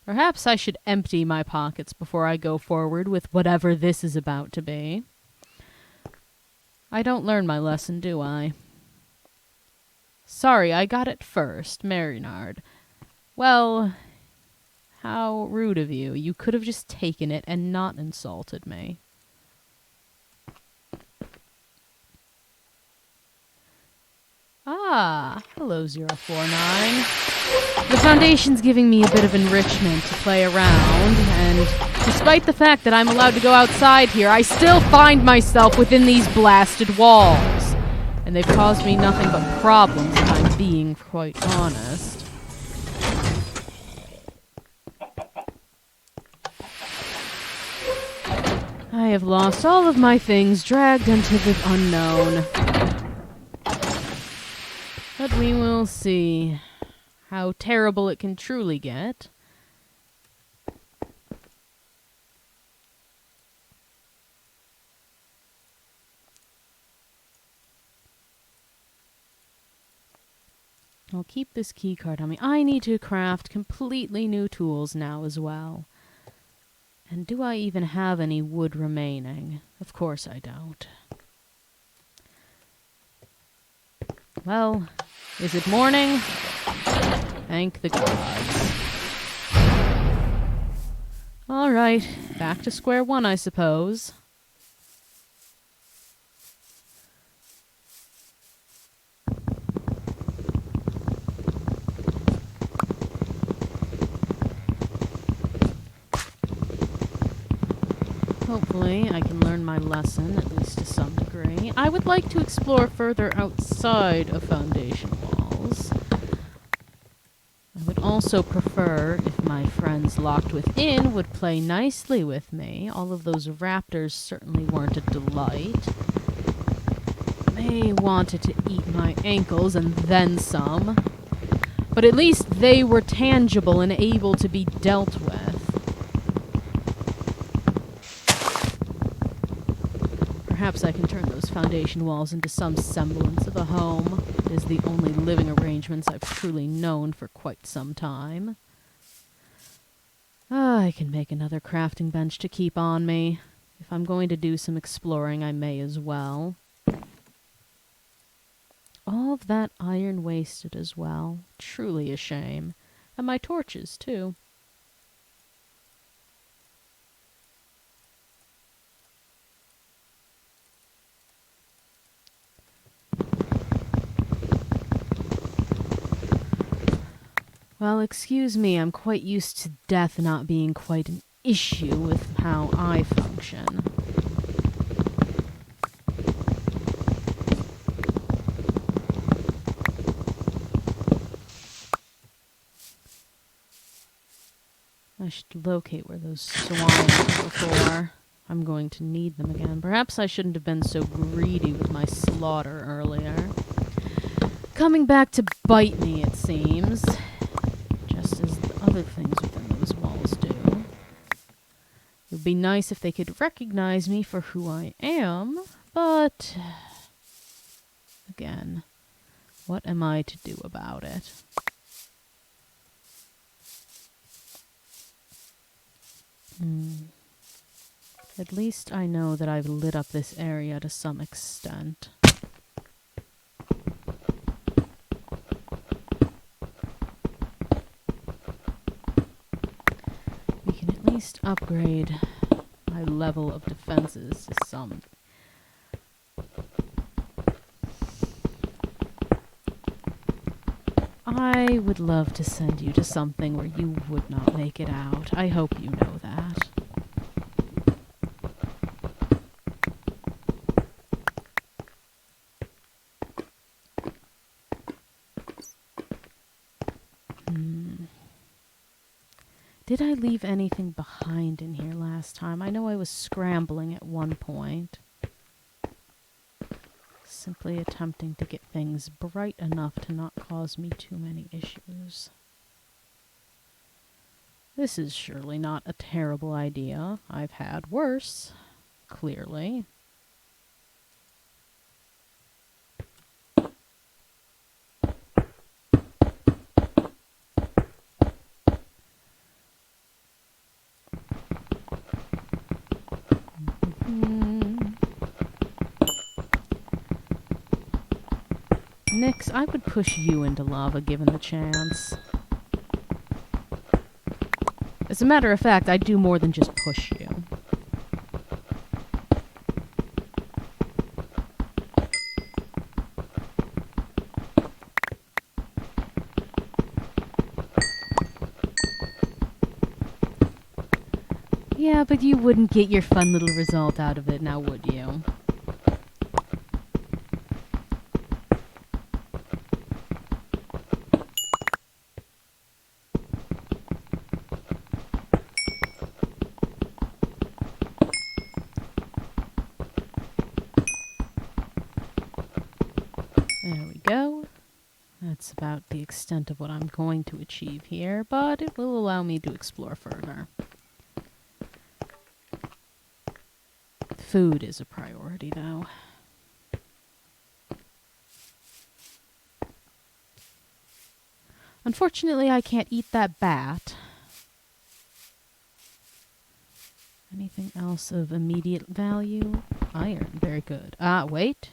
perhaps I should empty my pockets before I go forward with whatever this is about to be. I don't learn my lesson, do I? Sorry, I got it first, Marinard. Well, how rude of you. You could have just taken it and not insulted me. Ah, hello 049. The Foundation's giving me a bit of enrichment to play around, and despite the fact that I'm allowed to go outside here, I still find myself within these blasted walls. And they've caused me nothing but problems, if I'm being quite honest. I have lost all of my things, dragged into the unknown. But we will see how terrible it can truly get. I'll keep this keycard on me. I need to craft completely new tools now as well. And do I even have any wood remaining? Of course I don't. Well, is it morning? Thank the gods. Alright, back to square one, I suppose. Hopefully, I can learn my lesson, at least to some degree. I would like to explore further outside of Foundation walls. I would also prefer if my friends locked within would play nicely with me. All of those raptors certainly weren't a delight. They wanted to eat my ankles and then some. But at least they were tangible and able to be dealt with. Perhaps I can turn those Foundation walls into some semblance of a home. It is the only living arrangements I've truly known for quite some time. I can make another crafting bench to keep on me. If I'm going to do some exploring, I may as well. All of that iron wasted as well. Truly a shame. And my torches, too. Well, excuse me, I'm quite used to death not being quite an issue with how I function. I should locate where those swine were before. I'm going to need them again. Perhaps I shouldn't have been so greedy with my slaughter earlier. Coming back to bite me, it seems. Just as the other things within those walls do. You're would be nice if they could recognize me for who I am, but again, what am I to do about it? At least I know that I've lit up this area to some extent. We can at least upgrade my level of defenses to some. I would love to send you to something where you would not make it out. I hope you know that. Did I leave anything behind in here last time? I know I was scrambling at one point. Simply attempting to get things bright enough to not cause me too many issues. This is surely not a terrible idea. I've had worse, clearly. Nyx, I would push you into lava given the chance. As a matter of fact, I'd do more than just push you. Yeah, but you wouldn't get your fun little result out of it, now would you? There we go. That's about the extent of what I'm going to achieve here, but it will allow me to explore further. Food is a priority, though. Unfortunately, I can't eat that bat. Anything else of immediate value? Iron, very good. Ah, wait.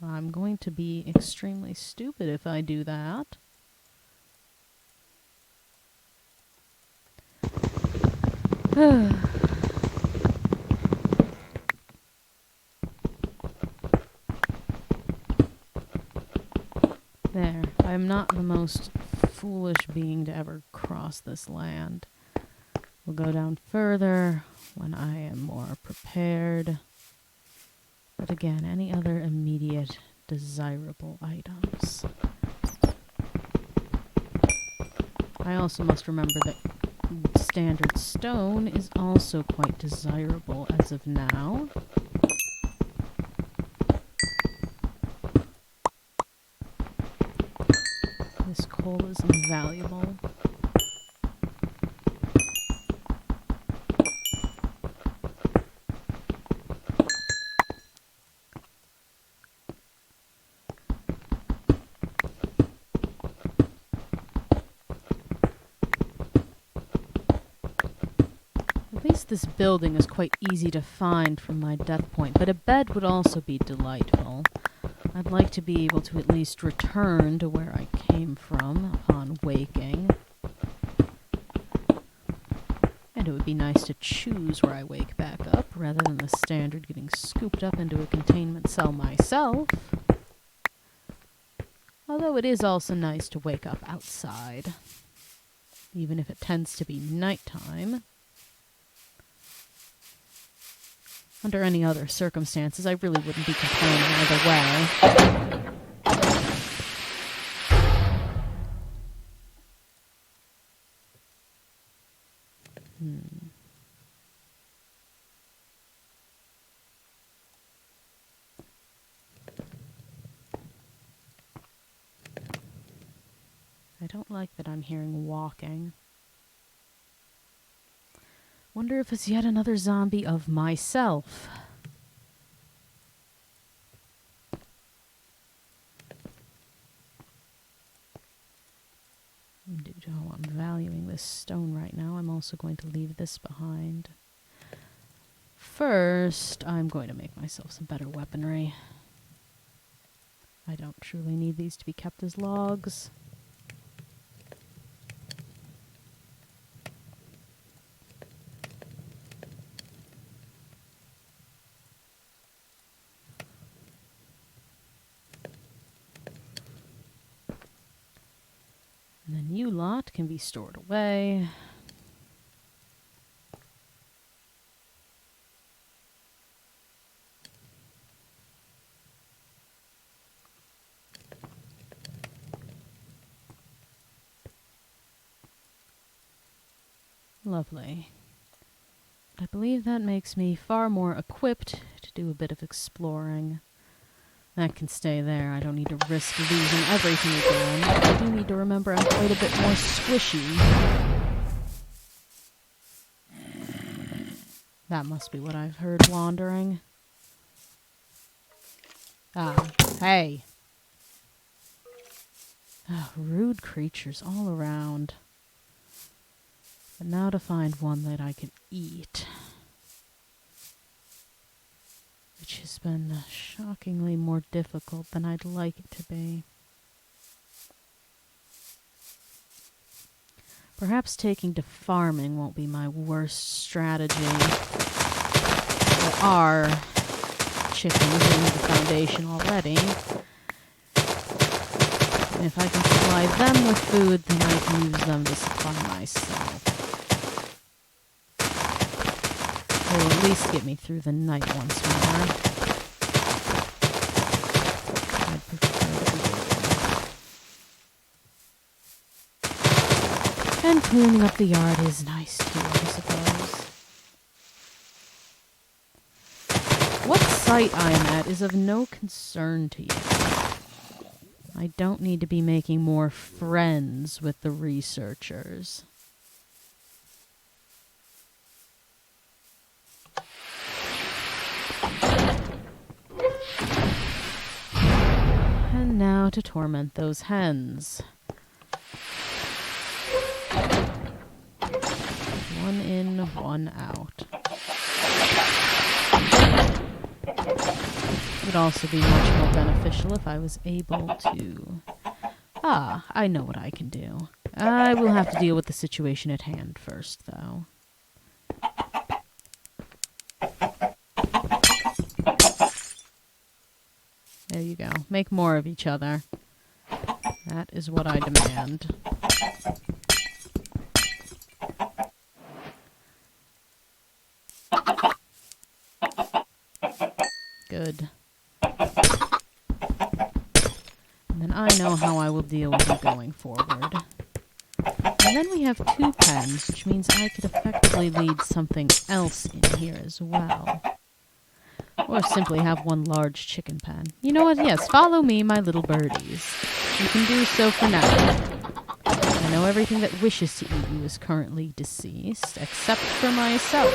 I'm going to be extremely stupid if I do that. There. I'm not the most foolish being to ever cross this land. We'll go down further when I am more prepared. But again, any other immediate desirable items? I also must remember that standard stone is also quite desirable as of now. This coal is invaluable. At least this building is quite easy to find from my death point, but a bed would also be delightful. I'd like to be able to at least return to where I came from upon waking. And it would be nice to choose where I wake back up, rather than the standard getting scooped up into a containment cell myself. Although it is also nice to wake up outside, even if it tends to be nighttime. Under any other circumstances, I really wouldn't be complaining either way. I don't like that I'm hearing walking. Wonder if it's yet another zombie of myself. Due to how I'm valuing this stone right now, I'm also going to leave this behind. First, I'm going to make myself some better weaponry. I don't truly need these to be kept as logs. And then you lot can be stored away. Lovely. I believe that makes me far more equipped to do a bit of exploring. That can stay there. I don't need to risk losing everything again. I do need to remember I'm quite a bit more squishy. That must be what I've heard wandering. Ah, hey. Ah, rude creatures all around. But now to find one that I can eat. Which has been shockingly more difficult than I'd like it to be. Perhaps taking to farming won't be my worst strategy. There are chickens in the foundation already. And if I can supply them with food, then I can use them to supply myself. They will at least get me through the night once more. I'd prefer to be able. And cleaning up the yard is nice too, I suppose. What site I am at is of no concern to you. I don't need to be making more friends with the researchers. And now to torment those hens. One in, one out. It would also be much more beneficial if I was able to... Ah, I know what I can do. I will have to deal with the situation at hand first, though. There you go. Make more of each other. That is what I demand. Good. And then I know how I will deal with you going forward. And then we have 2 pens, which means I could effectively lead something else in here as well. Or simply have 1 large chicken pen. You know what? Yes, follow me, my little birdies. You can do so for now. I know everything that wishes to eat you is currently deceased, except for myself.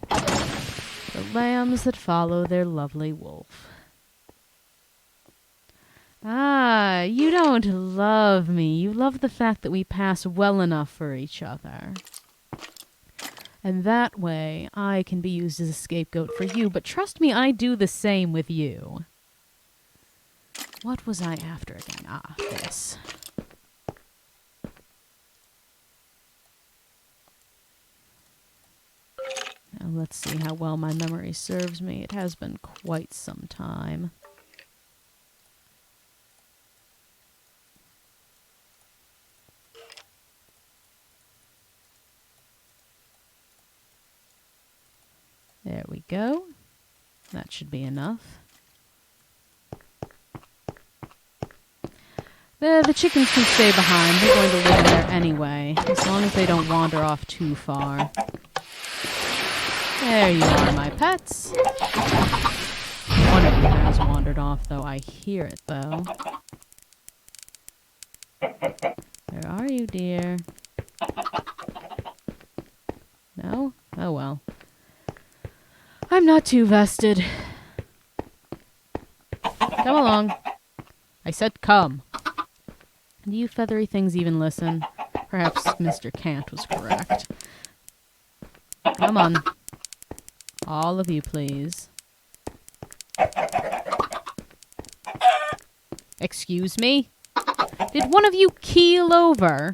The lambs that follow their lovely wolf. Ah, you don't love me. You love the fact that we pass well enough for each other. And that way, I can be used as a scapegoat for you. But trust me, I do the same with you. What was I after again? Ah, this. Now let's see how well my memory serves me. It has been quite some time. There we go. That should be enough. The chickens can stay behind. They're going to live there anyway, as long as they don't wander off too far. There you are, my pets. One of you has wandered off, though. I hear it, though. Where are you, dear? No, I'm not too vested. Come along. I said come. Do you feathery things even listen? Perhaps Mr. Cant was correct. Come on. All of you, please. Excuse me? Did one of you keel over?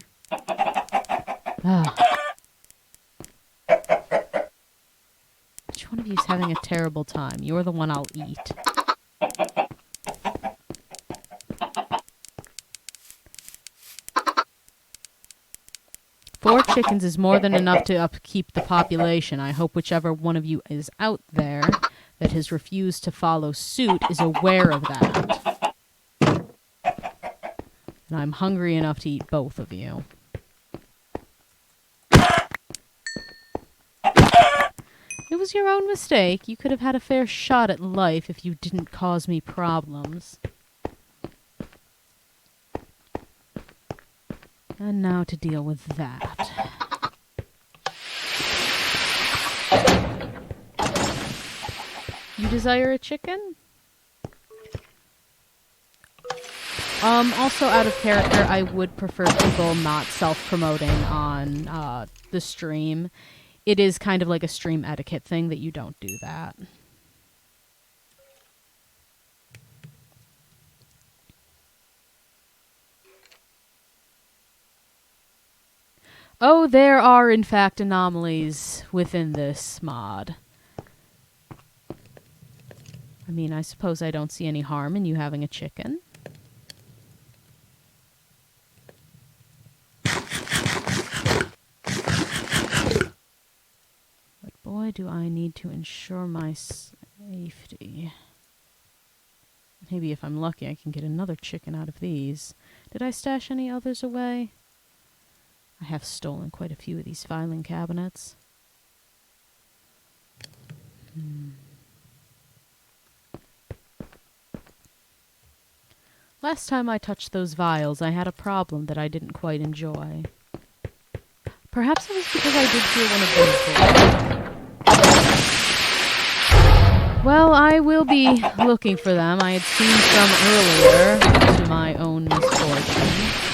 Which one of you's having a terrible time? You're the one I'll eat. 4 chickens is more than enough to upkeep the population. I hope whichever one of you is out there that has refused to follow suit is aware of that. And I'm hungry enough to eat both of you. It was your own mistake. You could have had a fair shot at life if you didn't cause me problems. And now to deal with that. You desire a chicken? Also out of character, I would prefer people not self-promoting on the stream. It is kind of like a stream etiquette thing that you don't do that. Oh, there are in fact anomalies within this mod. I mean, I suppose I don't see any harm in you having a chicken. But boy, do I need to ensure my safety. Maybe if I'm lucky I can get another chicken out of these. Did I stash any others away? I have stolen quite a few of these filing cabinets. Last time I touched those vials, I had a problem that I didn't quite enjoy. Perhaps it was because I did hear one of those voices. Well, I will be looking for them. I had seen some earlier, to my own misfortune.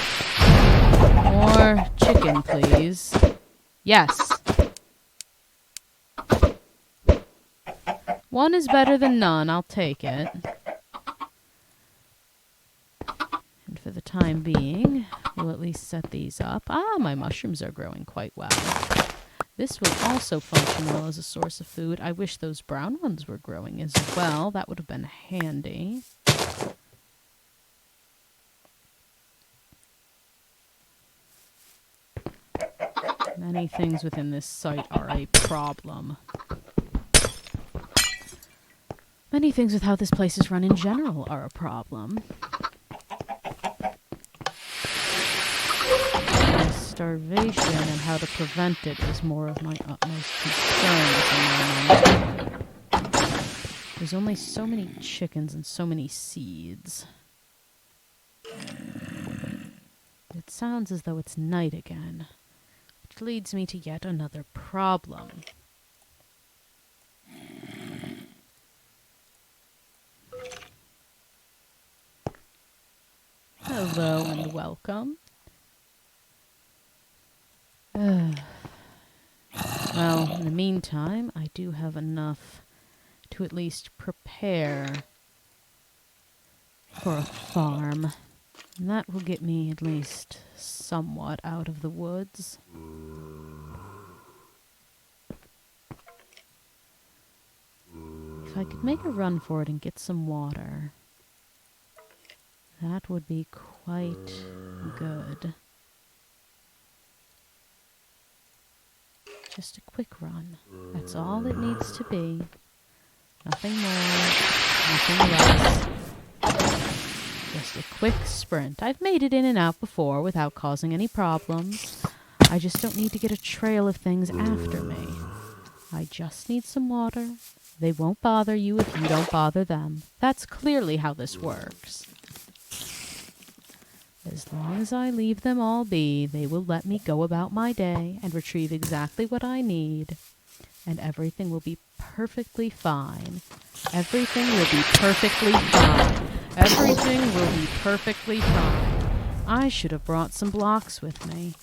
More chicken, please. Yes. One is better than none. I'll take it. And for the time being, we'll at least set these up. Ah, my mushrooms are growing quite well. This will also function well as a source of food. I wish those brown ones were growing as well. That would have been handy. Many things within this site are a problem. Many things with how this place is run in general are a problem. Starvation and how to prevent it is more of my utmost concern at the moment. There's only so many chickens and so many seeds. It sounds as though it's night again. Which leads me to yet another problem. Hello and welcome. Well, in the meantime, I do have enough to at least prepare for a farm. And that will get me at least somewhat out of the woods. If I could make a run for it and get some water, that would be quite good. Just a quick run. That's all it needs to be. Nothing more, nothing less. Just a quick sprint. I've made it in and out before without causing any problems. I just don't need to get a trail of things after me. I just need some water. They won't bother you if you don't bother them. That's clearly how this works. As long as I leave them all be, they will let me go about my day and retrieve exactly what I need. And everything will be perfectly fine. Everything will be perfectly fine. Everything will be perfectly fine. I should have brought some blocks with me.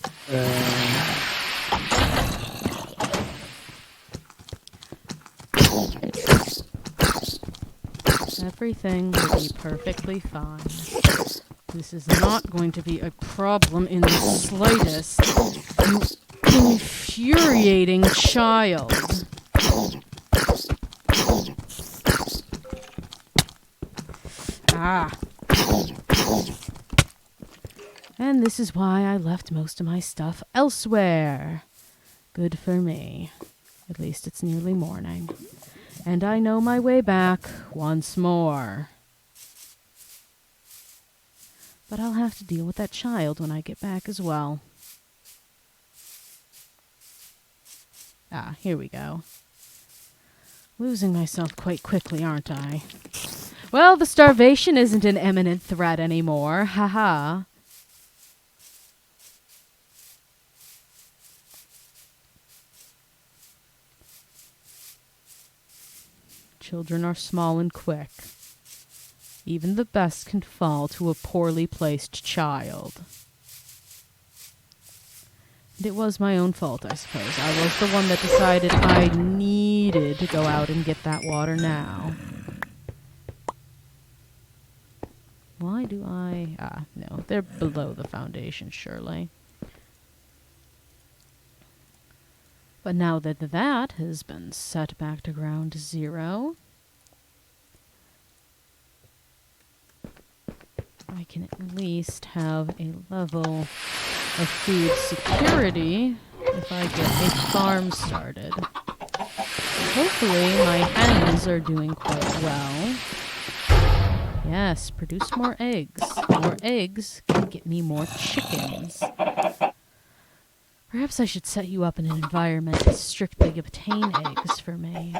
Everything will be perfectly fine. This is not going to be a problem in the slightest. You infuriating child. Ah. And this is why I left most of my stuff elsewhere. Good for me. At least it's nearly morning. And I know my way back once more. But I'll have to deal with that child when I get back as well. Ah, here we go. Losing myself quite quickly, aren't I? Well, the starvation isn't an imminent threat anymore. Haha. Children are small and quick. Even the best can fall to a poorly placed child. And it was my own fault, I suppose. I was the one that decided I needed to go out and get that water now. Why do I... Ah, no. They're below the foundation, surely. But now that that has been set back to ground zero, I can at least have a level of food security if I get a farm started. Hopefully my hens are doing quite well. Yes, produce more eggs. More eggs can get me more chickens. Perhaps I should set you up in an environment to strictly obtain eggs for me.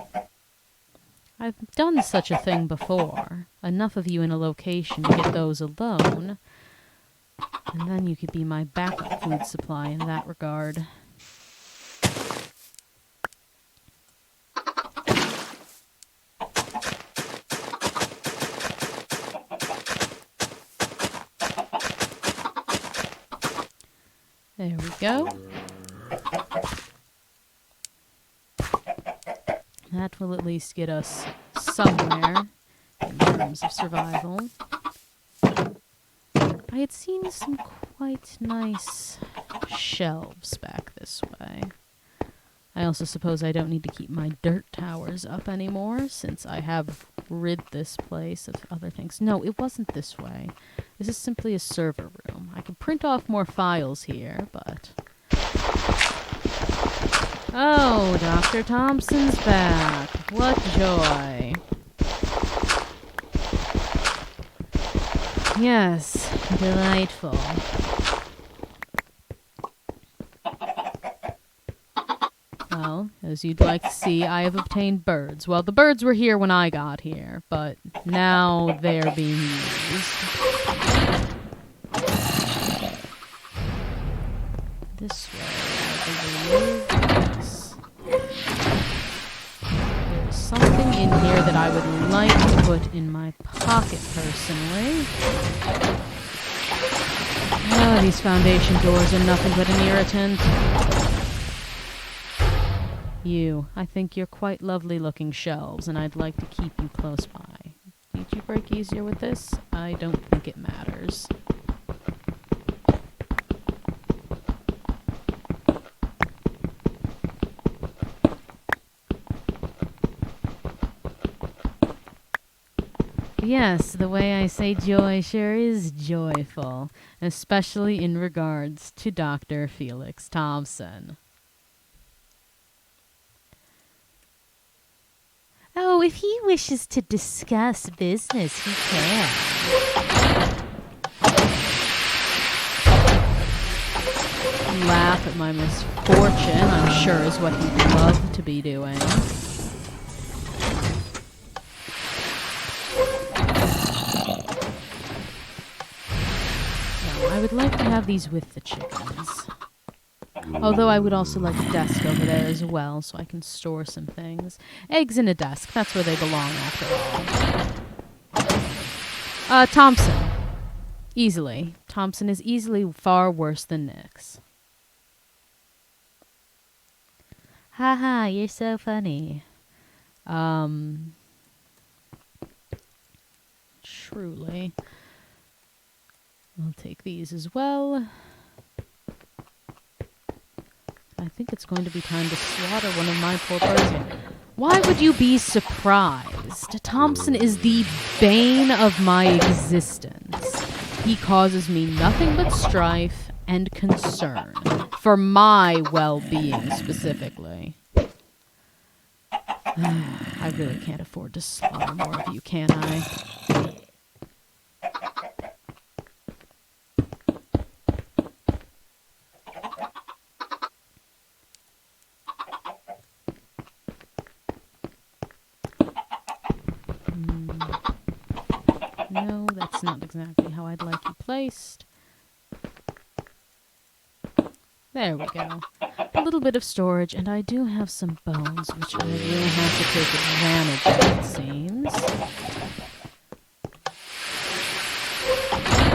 I've done such a thing before. Enough of you in a location to get those alone. And then you could be my backup food supply in that regard. There we go. That will at least get us somewhere in terms of survival. I had seen some quite nice shelves back this way. I also suppose I don't need to keep my dirt towers up anymore, since I have rid this place of other things. No, it wasn't this way. This is simply a server room. I can print off more files here, but... Oh, Dr. Thompson's back. What joy. Yes, delightful. Well, as you'd like to see, I have obtained birds. Well, the birds were here when I got here, but now they're being used. This way, I believe. Yes. There's something in here that I would like to put in my pocket, personally. Oh, these foundation doors are nothing but an irritant. You, I think you're quite lovely looking shelves, and I'd like to keep you close by. Need you break easier with this? I don't think it matters. Yes, the way I say joy sure is joyful, especially in regards to Dr. Felix Thompson. Oh, if he wishes to discuss business, he can. Laugh at my misfortune, I'm sure is what he'd love to be doing. I would like to have these with the chickens. Although I would also like a desk over there as well, so I can store some things. Eggs in a desk. That's where they belong, after all. Thompson. Easily. Thompson is easily far worse than Nyx. Haha, you're so funny. Truly. I'll take these as well. I think it's going to be time to slaughter one of my poor person. Why would you be surprised? Thompson is the bane of my existence. He causes me nothing but strife and concern. For my well-being, specifically. I really can't afford to slaughter more of you, can I? No, that's not exactly how I'd like you placed. There we go. A little bit of storage, and I do have some bones, which I will have to take advantage of, it seems.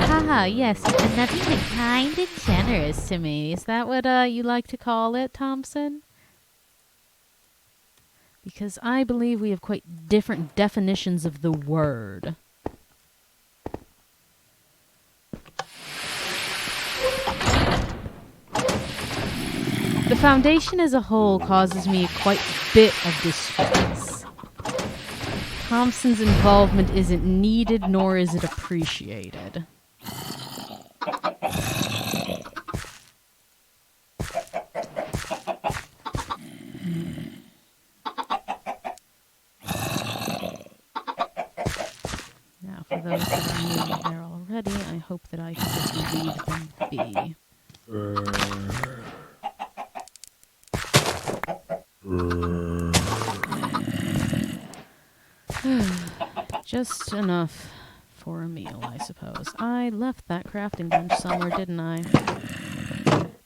Haha, yes, you've been nothing but kind and generous to me. Is that what you like to call it, Thompson? Because I believe we have quite different definitions of the word. The Foundation as a whole causes me quite a bit of distress. Thompson's involvement isn't needed, nor is it appreciated. Now, for those that are new there already, I hope that I can just leave them be. Just enough for a meal, I suppose. I left that crafting bench somewhere, didn't I?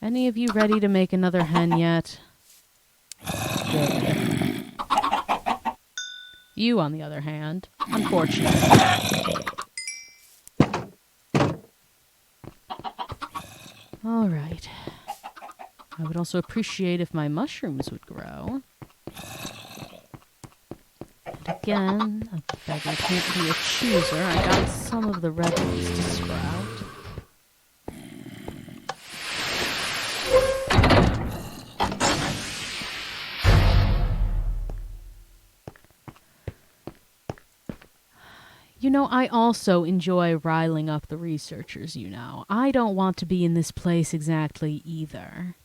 Any of you ready to make another hen yet? Good. You, on the other hand, unfortunately. All right. I would also appreciate if my mushrooms would grow. And again, a beggar can't be a chooser. I got some of the red ones to sprout. You know, I also enjoy riling up the researchers, you know. I don't want to be in this place exactly either.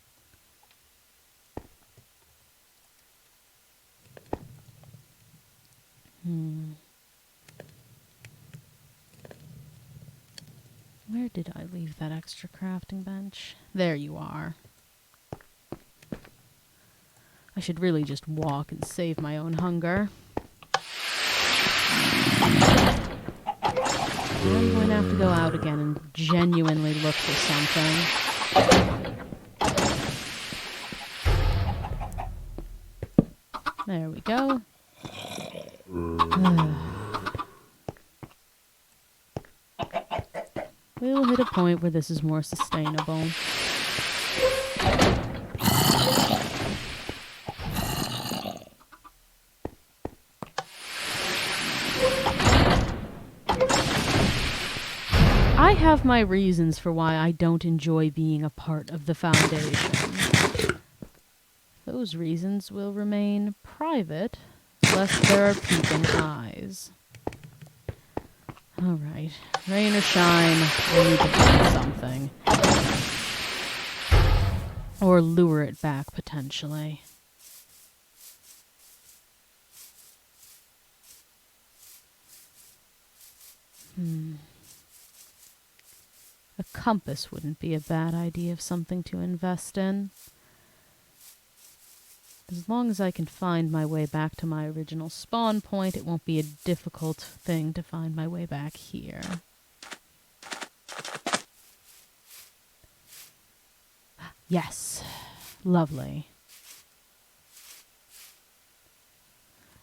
Where did I leave that extra crafting bench? There you are. I should really just walk and save my own hunger. I'm going to have to go out again and genuinely look for something. There we go. We'll hit a point where this is more sustainable. I have my reasons for why I don't enjoy being a part of the Foundation. Those reasons will remain private, lest there are peeping eyes. Alright, rain or shine, I need to find something. Or lure it back, potentially. A compass wouldn't be a bad idea of something to invest in. As long as I can find my way back to my original spawn point, it won't be a difficult thing to find my way back here. Yes. Lovely.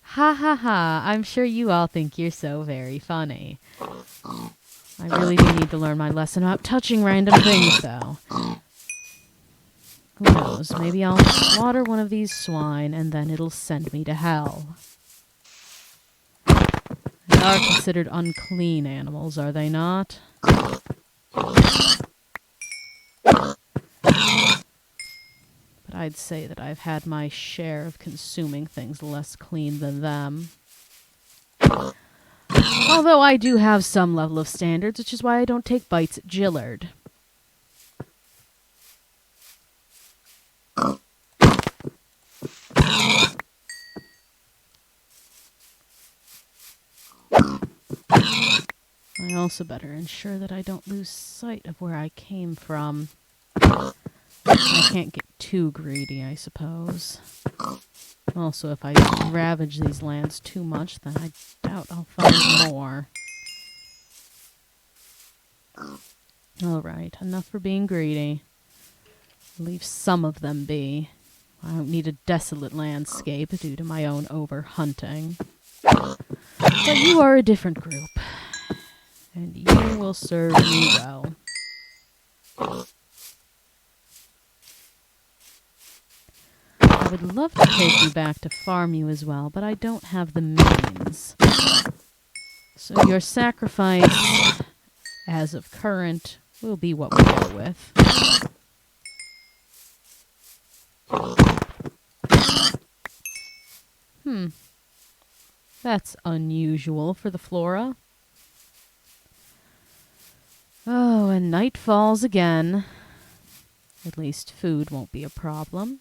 Ha ha ha, I'm sure you all think you're so very funny. I really do need to learn my lesson about touching random things, though. Who knows, maybe I'll slaughter one of these swine and then it'll send me to hell. They are considered unclean animals, are they not? But I'd say that I've had my share of consuming things less clean than them. Although I do have some level of standards, which is why I don't take bites at Gillard. I also better ensure that I don't lose sight of where I came from. I can't get too greedy, I suppose. Also, if I ravage these lands too much, then I doubt I'll find more. Alright, enough for being greedy. Leave some of them be. I don't need a desolate landscape due to my own over-hunting. But you are a different group. And you will serve me well. I would love to take you back to farm you as well, but I don't have the means. So your sacrifice, as of current, will be what we go with. That's unusual for the flora. Oh, and night falls again. At least food won't be a problem.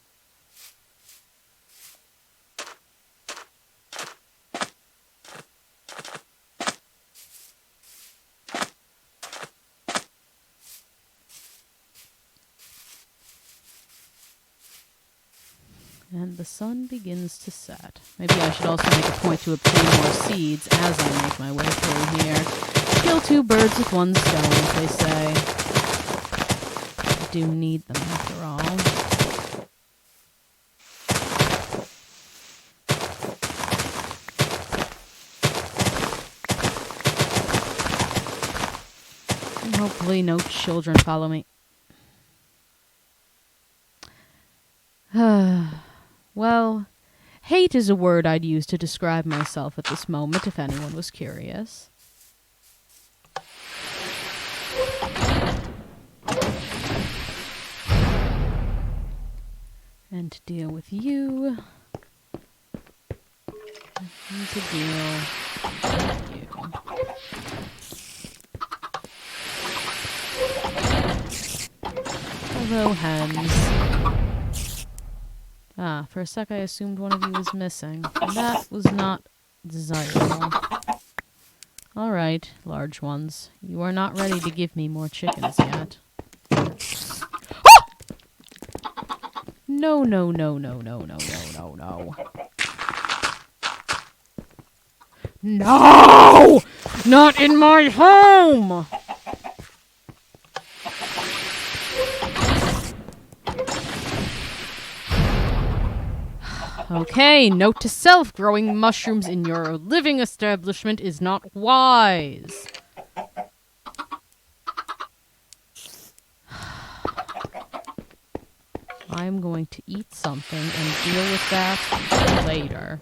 And the sun begins to set. Maybe I should also make a point to obtain more seeds as I make my way through here. Kill two birds with one stone, as they say. I do need them after all. And hopefully no children follow me. Well, hate is a word I'd use to describe myself at this moment, if anyone was curious. And to deal with you, I need to deal with you. Hello, hens. Ah, for a sec I assumed one of you was missing. That was not desirable. Alright, large ones. You are not ready to give me more chickens yet. No, no, no, no, no, no, no, no, no. No! Not in my home! Okay, note to self, growing mushrooms in your living establishment is not wise. I'm going to eat something and deal with that later.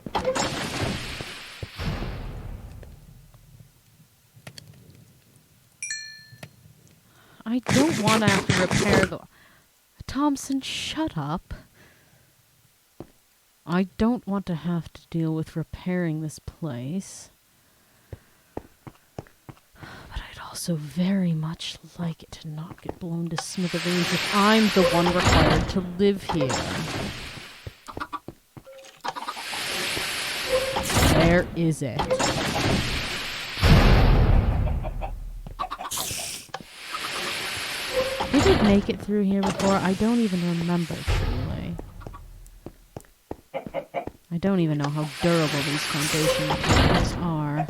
I don't want to have to repair the... Thompson, shut up. I don't want to have to deal with repairing this place. But I'd also very much like it to not get blown to smithereens if I'm the one required to live here. Where is it? Did it make it through here before? I don't even remember truly. I don't even know how durable these foundation materials are.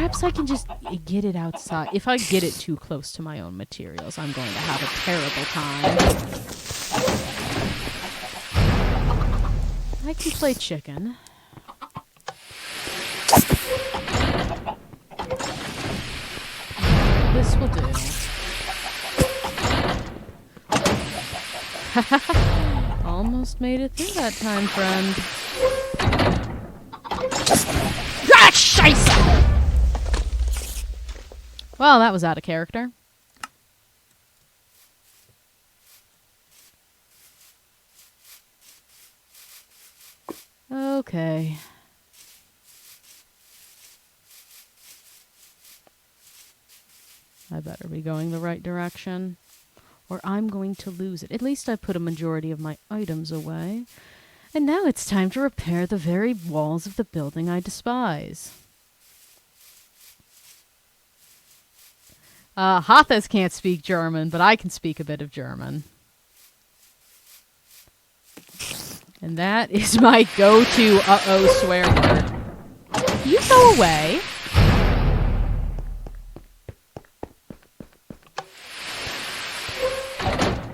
Perhaps I can just get it outside. If I get it too close to my own materials, I'm going to have a terrible time. I can play chicken. This will do. Almost made it through that time, friend. Ah, scheisse! Well, that was out of character. Okay. I better be going the right direction, or I'm going to lose it. At least I put a majority of my items away. And now it's time to repair the very walls of the building I despise. Hathes can't speak German, but I can speak a bit of German. And that is my go-to uh-oh swear word. You go away.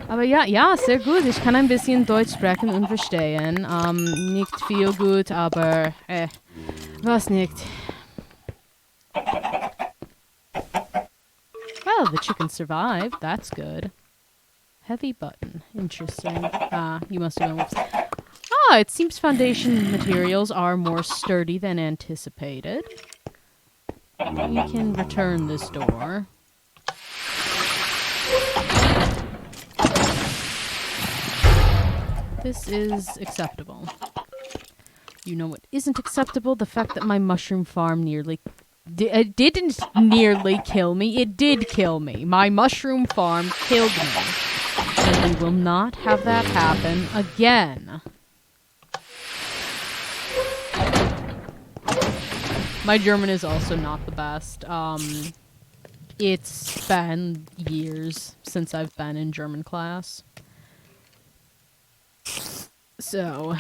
Aber ja, sehr gut. Ich kann ein bisschen Deutsch sprechen und verstehen. Nicht viel gut, aber was nicht. Well, the chicken survived. That's good. Heavy button. Interesting. You must have been... Whoops. It seems foundation materials are more sturdy than anticipated. We can return this door. This is acceptable. You know what isn't acceptable? The fact that my mushroom farm nearly... it didn't nearly kill me. It did kill me. My mushroom farm killed me. And we will not have that happen again. My German is also not the best. It's been years since I've been in German class. So,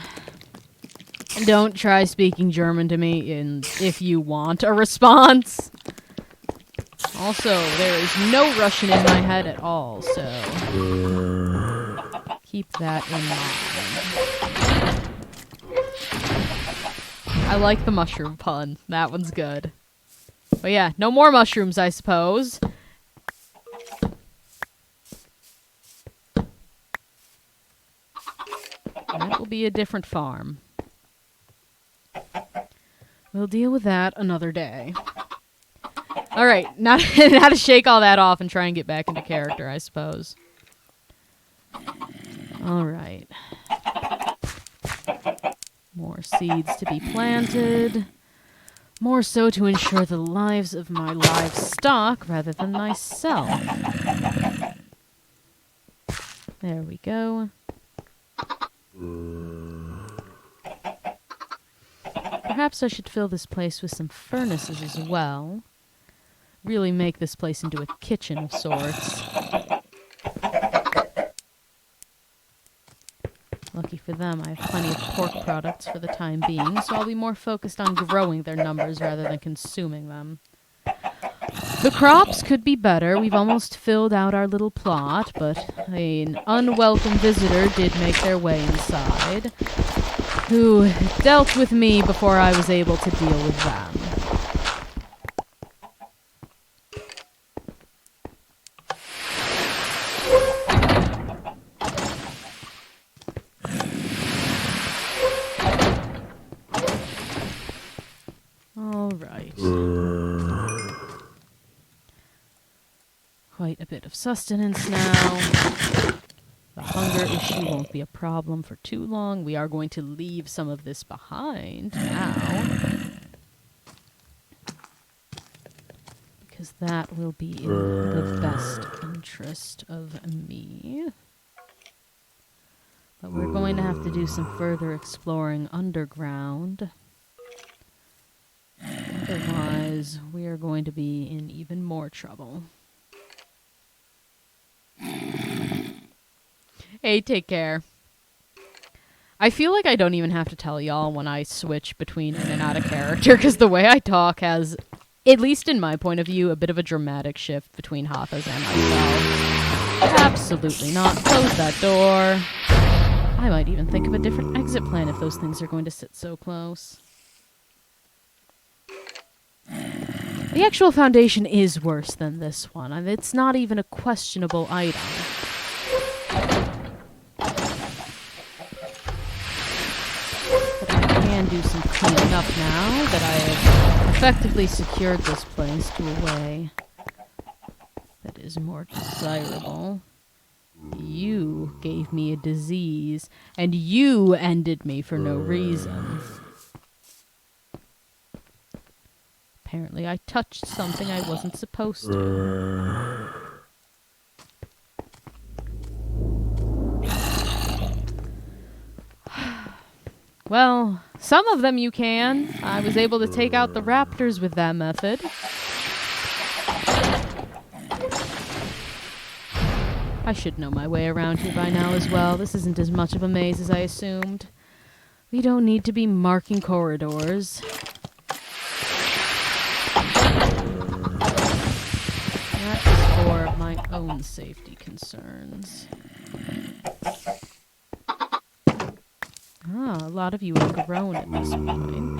don't try speaking German to me if you want a response. Also, there is no Russian in my head at all, so keep that in mind. I like the mushroom pun. That one's good. But yeah, no more mushrooms, I suppose. That will be a different farm. We'll deal with that another day. Alright, now to shake all that off and try and get back into character, I suppose. Alright. More seeds to be planted. More so to ensure the lives of my livestock rather than myself. There we go. Perhaps I should fill this place with some furnaces as well. Really make this place into a kitchen of sorts. Lucky for them, I have plenty of pork products for the time being, so I'll be more focused on growing their numbers rather than consuming them. The crops could be better. We've almost filled out our little plot, but an unwelcome visitor did make their way inside, who dealt with me before I was able to deal with them. Quite a bit of sustenance now. The hunger issue won't be a problem for too long. We are going to leave some of this behind now, because that will be in the best interest of me. But we're going to have to do some further exploring underground. Otherwise, we are going to be in even more trouble. Hey, take care. I feel like I don't even have to tell y'all when I switch between in and out of character, because the way I talk has at least in my point of view, a bit of a dramatic shift between Hathas and myself. Absolutely not. Close that door. I might even think of a different exit plan if those things are going to sit so close. The actual foundation is worse than this one, and it's not even a questionable item. But I can do some cleaning up now that I have effectively secured this place to a way that is more desirable. You gave me a disease, and you ended me for no reason. Apparently I touched something I wasn't supposed to. Well, some of them you can. I was able to take out the raptors with that method. I should know my way around here by now as well. This isn't as much of a maze as I assumed. We don't need to be marking corridors. That is for my own safety concerns. Ah, a lot of you are grown at this point.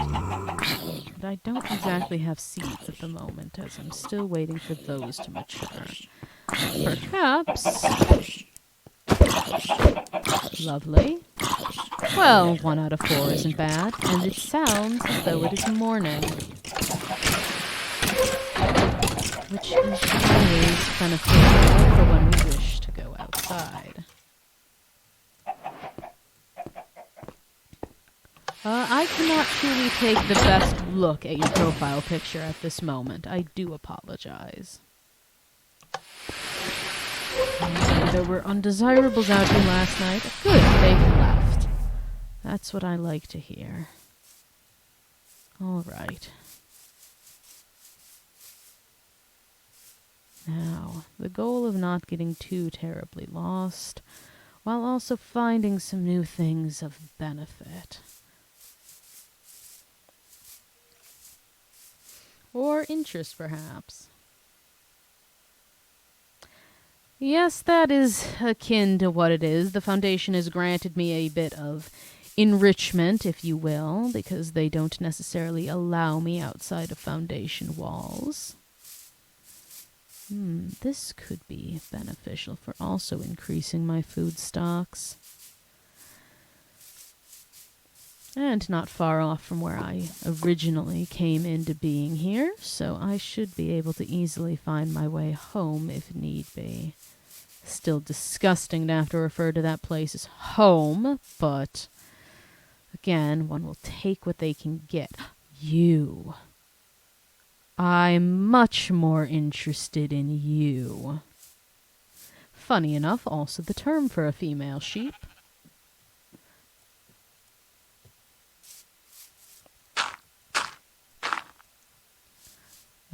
But I don't exactly have seeds at the moment, as I'm still waiting for those to mature. Perhaps. Lovely. Well, 1 out of 4 isn't bad, and it sounds as though it is morning. Which is always beneficial for when we wish to go outside. I cannot truly take the best look at your profile picture at this moment. I do apologize. There were undesirables out here last night. Good, they've left. That's what I like to hear. Alright. Now, the goal of not getting too terribly lost, while also finding some new things of benefit. Or interest, perhaps. Yes, that is akin to what it is. The Foundation has granted me a bit of enrichment, if you will, because they don't necessarily allow me outside of Foundation walls. This could be beneficial for also increasing my food stocks. And not far off from where I originally came into being here, so I should be able to easily find my way home if need be. Still disgusting to have to refer to that place as home, but again, one will take what they can get. You. I'm much more interested in you. Funny enough, also the term for a female sheep.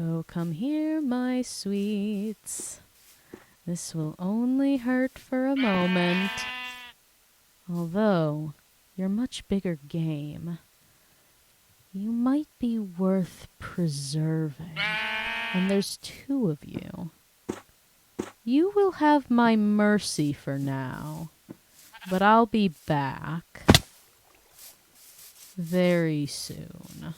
Oh, come here, my sweets. This will only hurt for a moment. Although, you're much bigger game. You might be worth preserving. And there's 2 of you. You will have my mercy for now. But I'll be back. Very soon.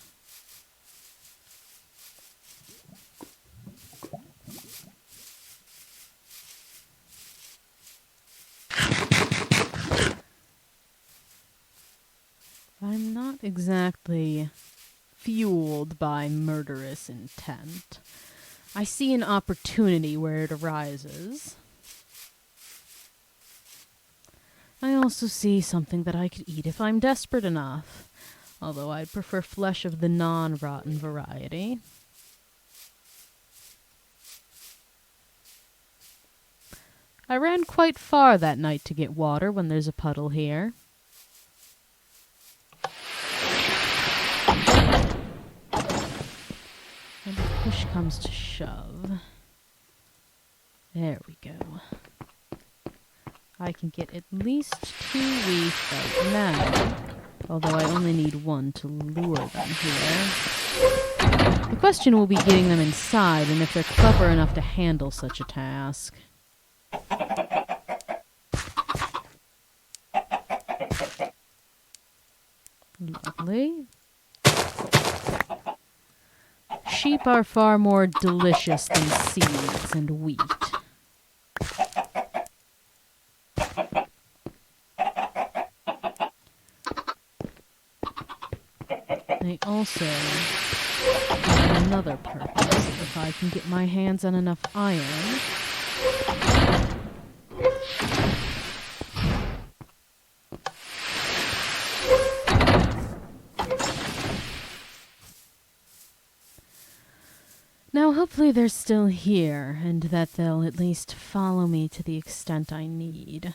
I'm not exactly fueled by murderous intent. I see an opportunity where it arises. I also see something that I could eat if I'm desperate enough, although I'd prefer flesh of the non-rotten variety. I ran quite far that night to get water when there's a puddle here. And if push comes to shove, there we go. I can get at least 2 wheat right now, although I only need 1 to lure them here. The question will be getting them inside and if they're clever enough to handle such a task. Lovely. Sheep are far more delicious than seeds and wheat. They also have another purpose. If I can get my hands on enough iron. Now, hopefully they're still here, and that they'll at least follow me to the extent I need.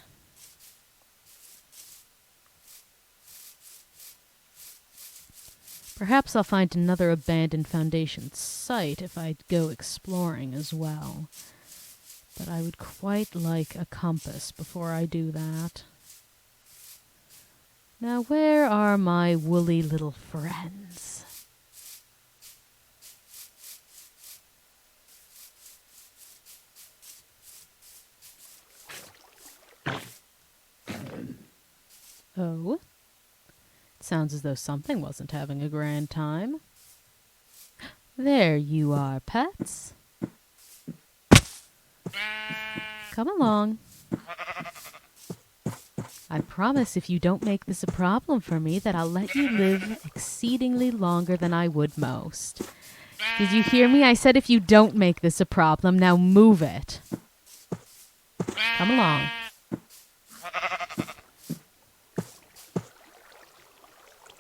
Perhaps I'll find another abandoned Foundation site if I go exploring as well. But I would quite like a compass before I do that. Now, where are my woolly little friends? Oh? Sounds as though something wasn't having a grand time. There you are, pets. Come along. I promise if you don't make this a problem for me that I'll let you live exceedingly longer than I would most. Did you hear me? I said if you don't make this a problem, now move it. Come along.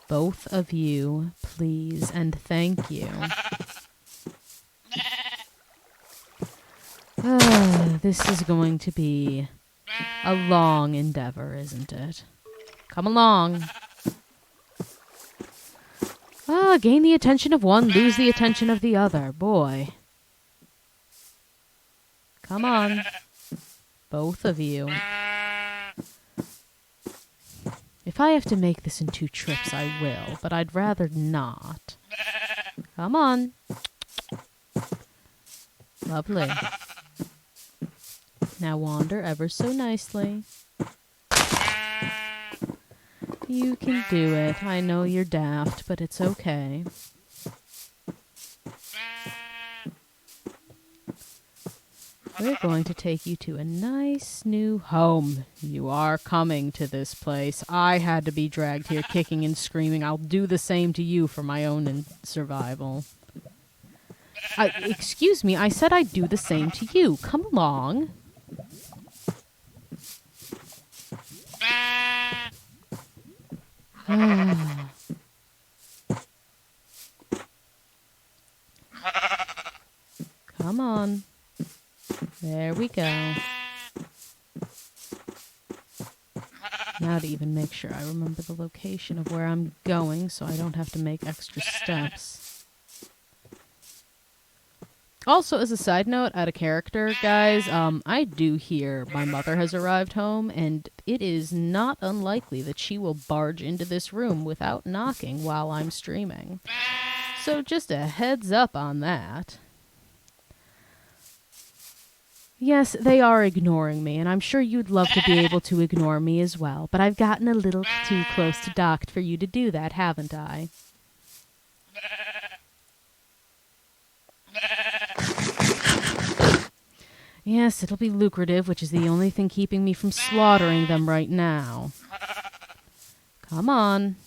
Both of you, please, and thank you. This is going to be a long endeavor, isn't it? Come along. Gain the attention of one, lose the attention of the other. Boy. Come on. Both of you. If I have to make this in 2 trips, I will, but I'd rather not. Come on. Lovely. Now wander ever so nicely. You can do it. I know you're daft, but it's okay. We're going to take you to a nice new home. You are coming to this place. I had to be dragged here kicking and screaming. I'll do the same to you for my own survival. Excuse me, I said I'd do the same to you. Come along. Come on. There we go. Now to even make sure I remember the location of where I'm going so I don't have to make extra steps. Also, as a side note, out of character, guys, I do hear my mother has arrived home, and it is not unlikely that she will barge into this room without knocking while I'm streaming. So just a heads up on that. Yes, they are ignoring me, and I'm sure you'd love to be able to ignore me as well, but I've gotten a little too close to docked for you to do that, haven't I? Yes, it'll be lucrative, which is the only thing keeping me from slaughtering them right now. Come on.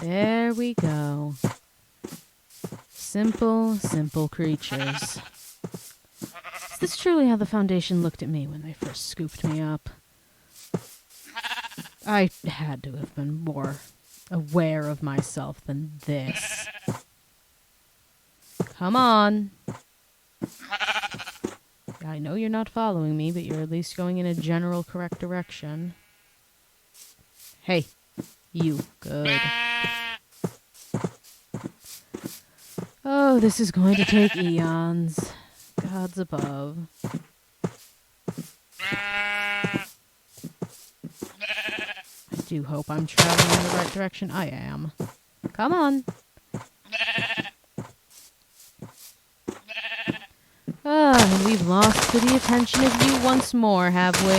There we go. Simple, simple creatures. Is this truly how the Foundation looked at me when they first scooped me up? I had to have been more aware of myself than this. Come on. I know you're not following me, but you're at least going in a general correct direction. Hey, you. Good. Oh, this is going to take eons. Gods above. do hope I'm traveling in the right direction. I am. Come on. And we've lost to the attention of you once more, have we?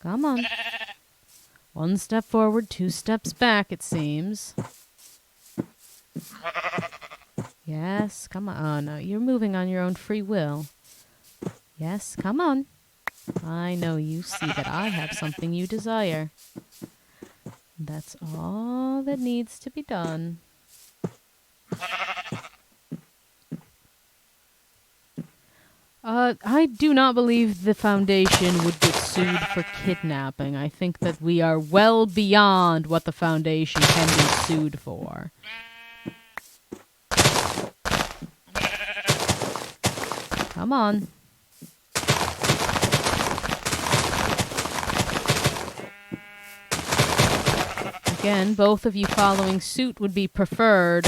Come on. 1 step forward, 2 steps back, it seems. Yes, come on. Oh, no, you're moving on your own free will. Yes, come on. I know you see that I have something you desire. That's all that needs to be done. I do not believe the Foundation would get sued for kidnapping. I think that we are well beyond what the Foundation can be sued for. Come on. Again, both of you following suit would be preferred.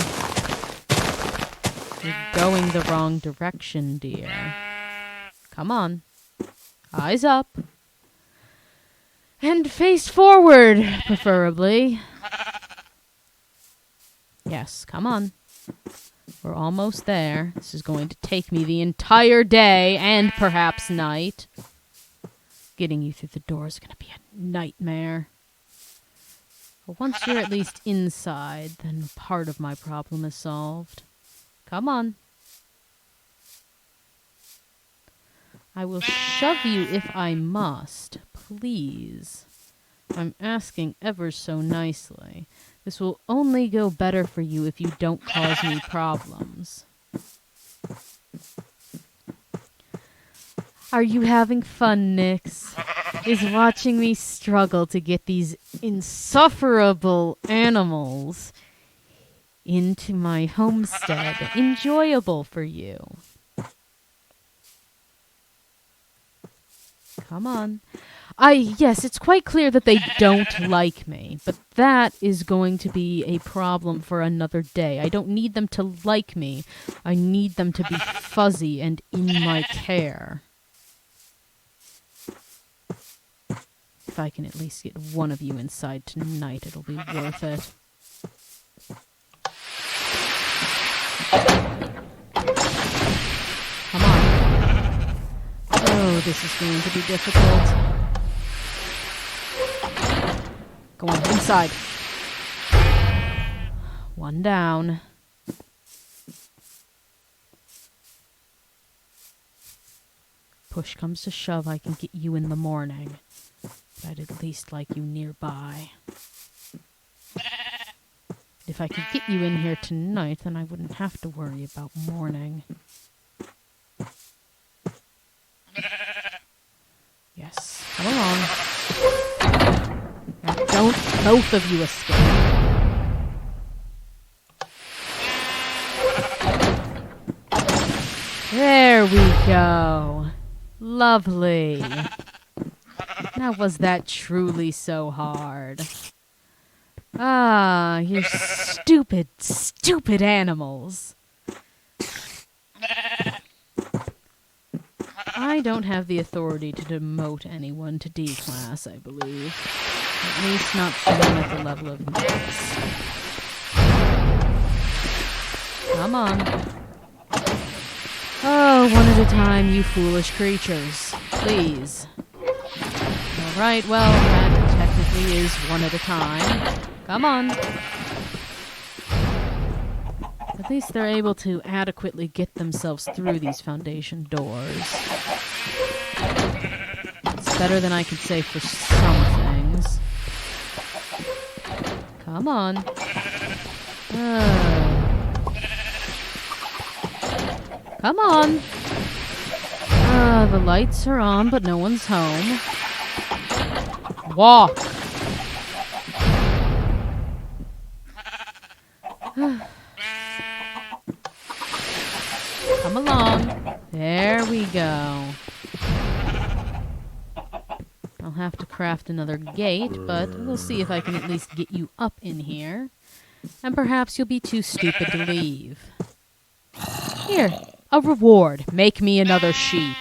You're going the wrong direction, dear. Come on. Eyes up. And face forward, preferably. Yes, come on. We're almost there. This is going to take me the entire day and perhaps night. Getting you through the door is going to be a nightmare. But once you're at least inside, then part of my problem is solved. Come on. I will shove you if I must. Please. I'm asking ever so nicely. This will only go better for you if you don't cause me problems. Are you having fun, Nix? Is watching me struggle to get these insufferable animals into my homestead enjoyable for you? Come on. Yes, it's quite clear that they don't like me, but that is going to be a problem for another day. I don't need them to like me. I need them to be fuzzy and in my care. If I can at least get one of you inside tonight, it'll be worth it. Come on. Oh, this is going to be difficult. Go on, inside. One down. Push comes to shove, I can get you in the morning. But I'd at least like you nearby. If I could get you in here tonight, then I wouldn't have to worry about morning. Yes, come along. Now don't both of you escape. There we go. Lovely. Now was that truly so hard? Ah, you stupid, stupid animals. I don't have the authority to demote anyone to D class, I believe. At least not someone at the level of Nix. Come on. Oh, one at a time, you foolish creatures. Please. Alright, well, that technically is one at a time. Come on. At least they're able to adequately get themselves through these Foundation doors. It's better than I could say for some things. Come on. Come on. The lights are on, but no one's home. Walk. Come along. There we go. I'll have to craft another gate, but we'll see if I can at least get you up in here. And perhaps you'll be too stupid to leave. Here, a reward. Make me another sheep.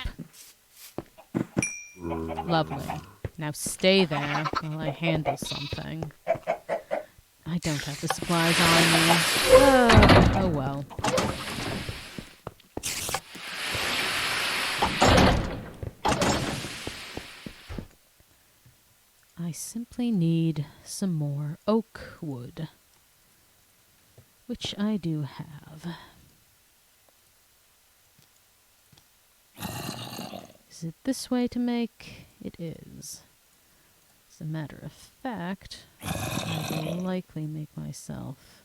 Lovely. Now stay there while I handle something. I don't have the supplies on me. Oh well. I simply need some more oak wood, which I do have. Is it this way to make? It is. As a matter of fact, I will likely make myself,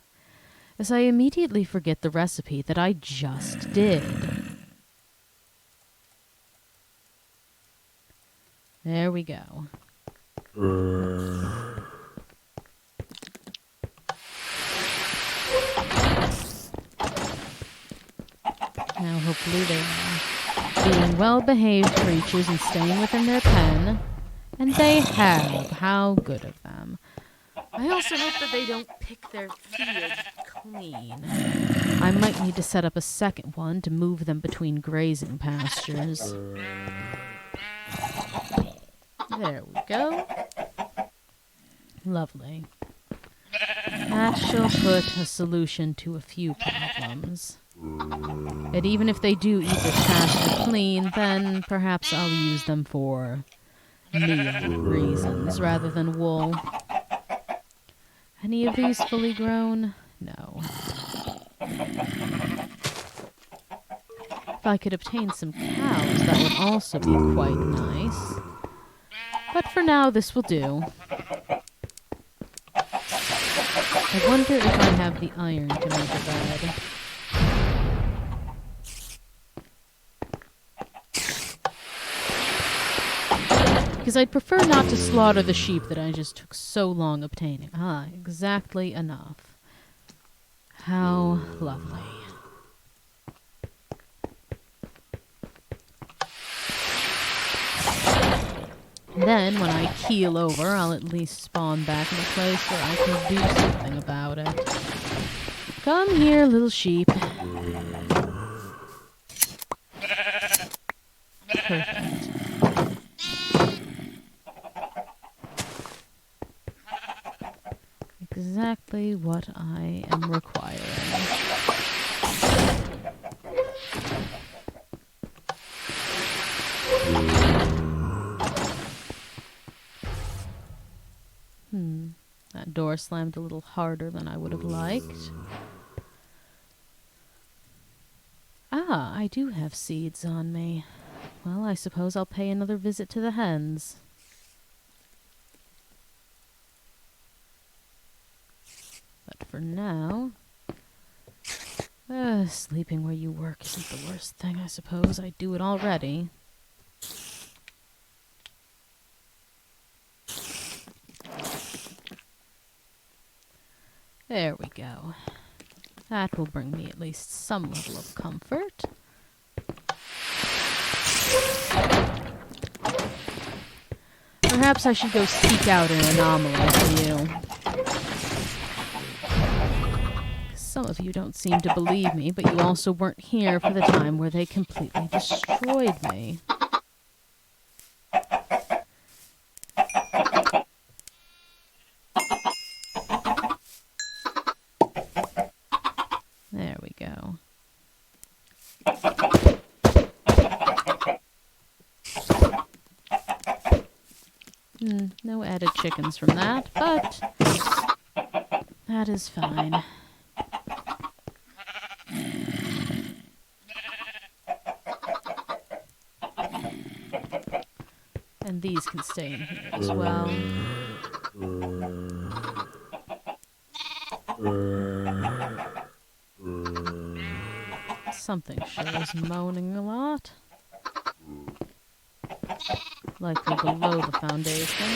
as I immediately forget the recipe that I just did. There we go. Now hopefully they are being well-behaved creatures and staying within their pen. And they have. How good of them. I also hope that they don't pick their field clean. I might need to set up a second one to move them between grazing pastures. There we go. Lovely. That shall put a solution to a few problems. And even if they do eat this pasture clean, then perhaps I'll use them for meal reasons rather than wool. Any of these fully grown? No. If I could obtain some cows, that would also be quite nice. But for now, this will do. I wonder if I have the iron to make a bed. Because I'd prefer not to slaughter the sheep that I just took so long obtaining. Ah, exactly enough. How lovely. Then, when I keel over, I'll at least spawn back in a place where I can do something about it. Come here, little sheep. Perfect. Exactly what I am requiring. That door slammed a little harder than I would have liked. Ah, I do have seeds on me. Well, I suppose I'll pay another visit to the hens. But for now, sleeping where you work isn't the worst thing, I suppose. I do it already. There we go. That will bring me at least some level of comfort. Perhaps I should go seek out an anomaly for you. Some of you don't seem to believe me, but you also weren't here for the time where they completely destroyed me. There we go. No added chickens from that, but that is fine. And these can stay in here as well. Something sure is moaning a lot. Likely below the foundation.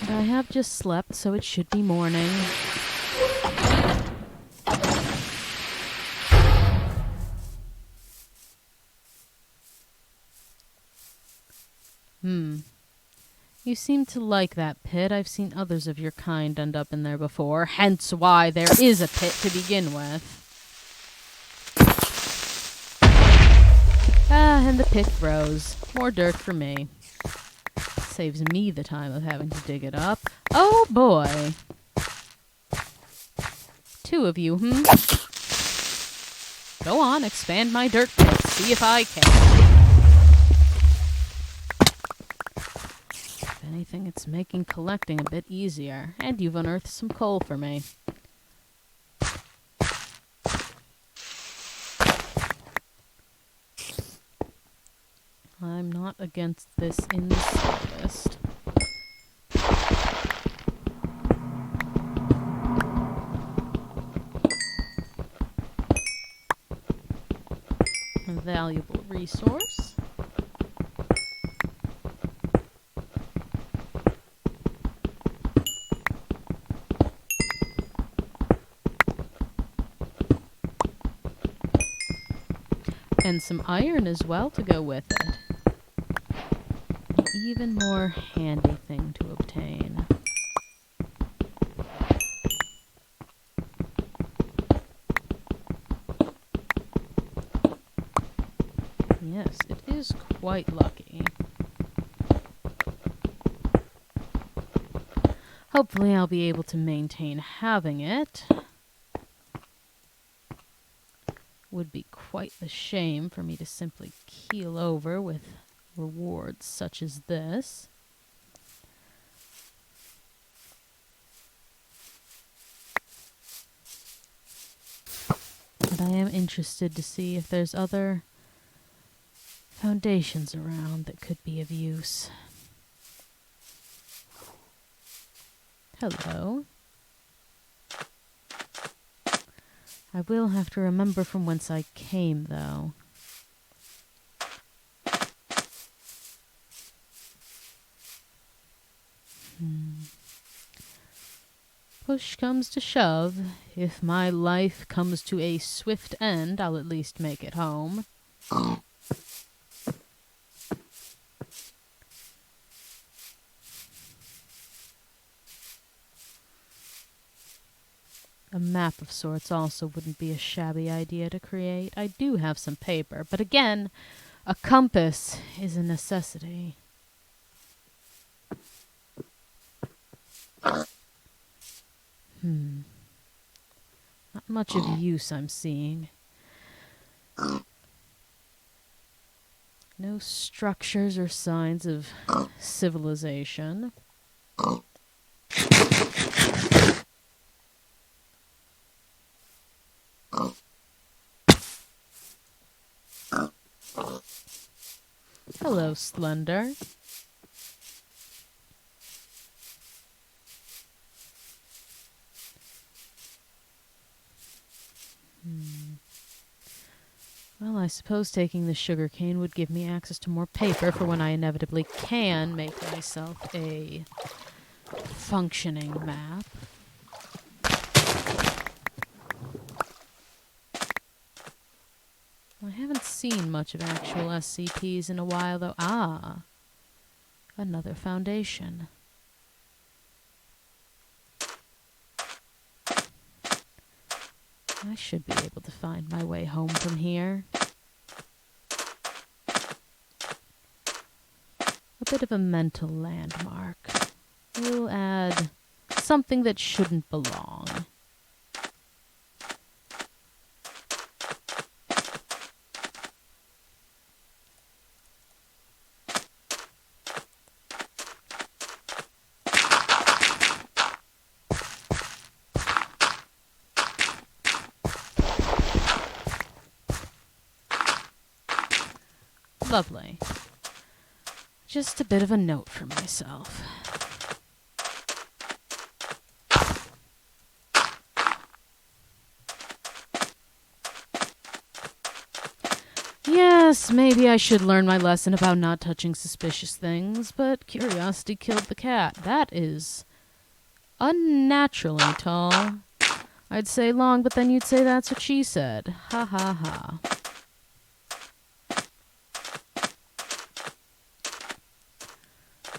And I have just slept, so it should be morning. You seem to like that pit. I've seen others of your kind end up in there before, hence why there is a pit to begin with. Ah, and the pit grows. More dirt for me. Saves me the time of having to dig it up. Oh boy. Two of you, Go on, expand my dirt pit. See if I can. If anything, it's making collecting a bit easier. And you've unearthed some coal for me. I'm not against this in the slightest. A valuable resource. And some iron as well to go with it. An even more handy thing to obtain. Yes, it is quite lucky. Hopefully I'll be able to maintain having it. Would be quite the shame for me to simply keel over with rewards such as this. But I am interested to see if there's other foundations around that could be of use. Hello. I will have to remember from whence I came, though. Push comes to shove. If my life comes to a swift end, I'll at least make it home. A map of sorts also wouldn't be a shabby idea to create. I do have some paper, but again, a compass is a necessity. Not much of use I'm seeing. No structures or signs of civilization. Hello, Slender. Well, I suppose taking the sugarcane would give me access to more paper for when I inevitably can make myself a functioning map. I haven't seen much of actual SCPs in a while, though. Ah, another foundation. I should be able to find my way home from here. A bit of a mental landmark. We'll add something that shouldn't belong. Lovely. Just a bit of a note for myself. Yes, maybe I should learn my lesson about not touching suspicious things, but curiosity killed the cat. That is unnaturally tall. I'd say long, but then you'd say that's what she said. Ha ha ha.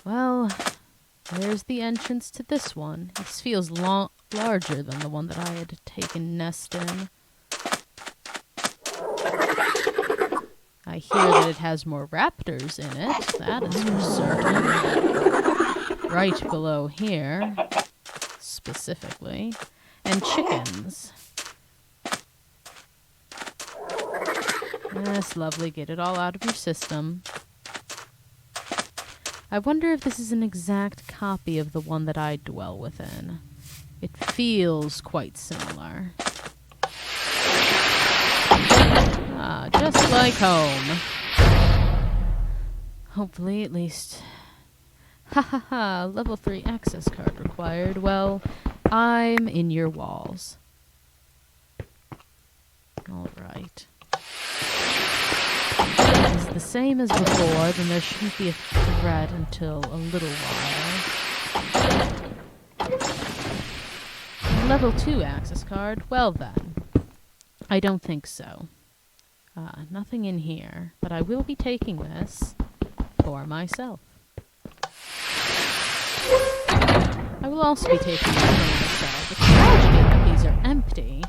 Well, there's the entrance to this one. This feels larger than the one that I had taken nest in. I hear that it has more raptors in it, that is for certain. Right below here, specifically. And chickens. That's lovely, get it all out of your system. I wonder if this is an exact copy of the one that I dwell within. It feels quite similar. Ah, just like home. Hopefully, at least. Ha ha ha, level 3 access card required. Well, I'm in your walls. Alright. It's the same as before, then there shouldn't be a threat until a little while. Level 2 access card? Well then. I don't think so. Nothing in here, but I will be taking this for myself. I will also be taking this for myself. It's tragic that these are empty.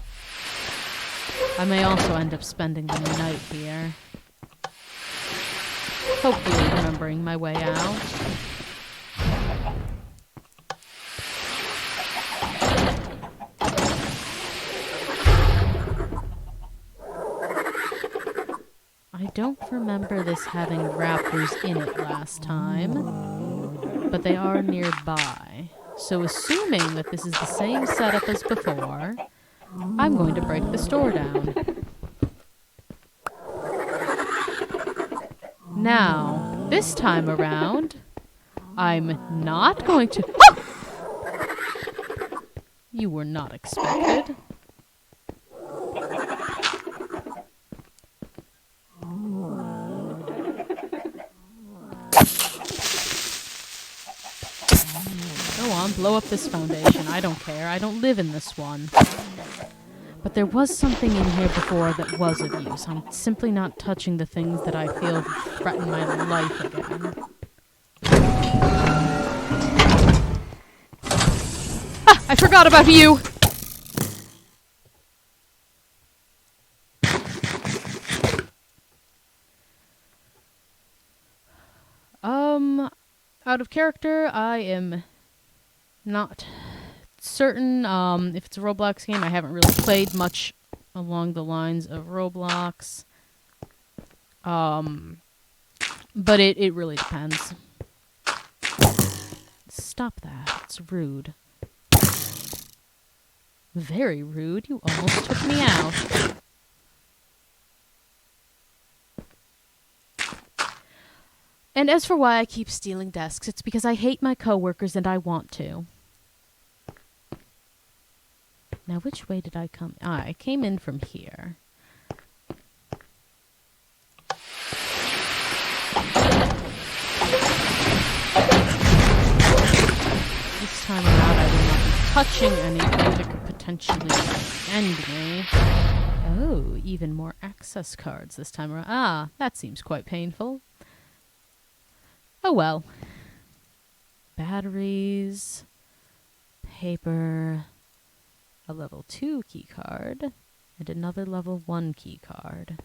I may also end up spending the night here. Hopefully remembering my way out. I don't remember this having raptors in it last time, but they are nearby. So assuming that this is the same setup as before, I'm going to break the store down. Now, this time around, I'm not going to... Ah! You were not expected. Go on, blow up this foundation. I don't care. I don't live in this one. But there was something in here before that was of use. I'm simply not touching the things that I feel threaten my life again. Ah! I forgot about you! Out of character, I am not certain. If it's a Roblox game, I haven't really played much along the lines of Roblox. But it really depends. Stop that. It's rude. Very rude. You almost took me out. And as for why I keep stealing desks, it's because I hate my coworkers and I want to. Now, which way did I come? Ah, I came in from here. This time around, I will not be touching anything that could potentially end me. Oh, even more access cards this time around. Ah, that seems quite painful. Oh well. Batteries, paper, a level 2 key card, and another level 1 key card.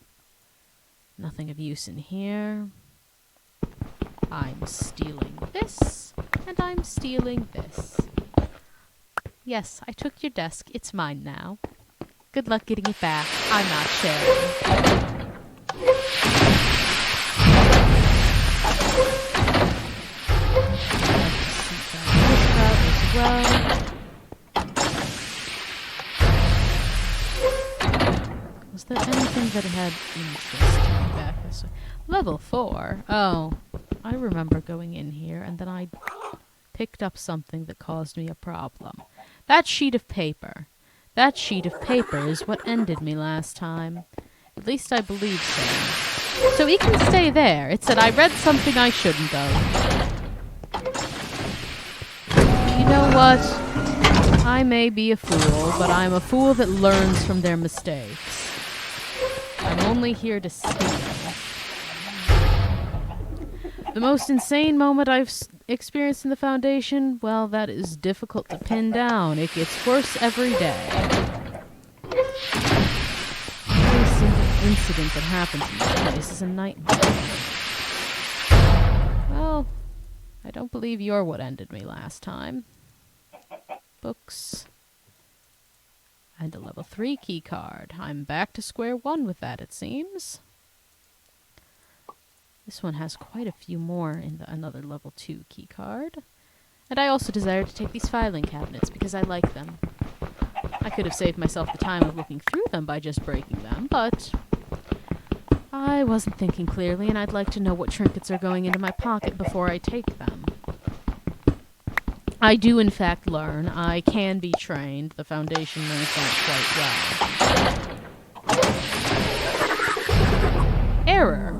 Nothing of use in here. I'm stealing this, and I'm stealing this. Yes, I took your desk. It's mine now. Good luck getting it back. I'm not sharing. Well, was there anything that had interest back this way? Level 4? Oh, I remember going in here and then I picked up something that caused me a problem. That sheet of paper. That sheet of paper is what ended me last time. At least I believe so. So he can stay there. It said I read something I shouldn't have. You know what? I may be a fool, but I'm a fool that learns from their mistakes. I'm only here to steal. The most insane moment I've experienced in the Foundation, well, that is difficult to pin down. It gets worse every day. Every single incident that happens in this place is a nightmare. Well, I don't believe you're what ended me last time. Books. And a level 3 key card. I'm back to square one with that, it seems. This one has quite a few more in another level 2 key card. And I also desire to take these filing cabinets because I like them. I could have saved myself the time of looking through them by just breaking them, but I wasn't thinking clearly, and I'd like to know what trinkets are going into my pocket before I take them. I do, in fact, learn. I can be trained. The Foundation learns that quite well. Error.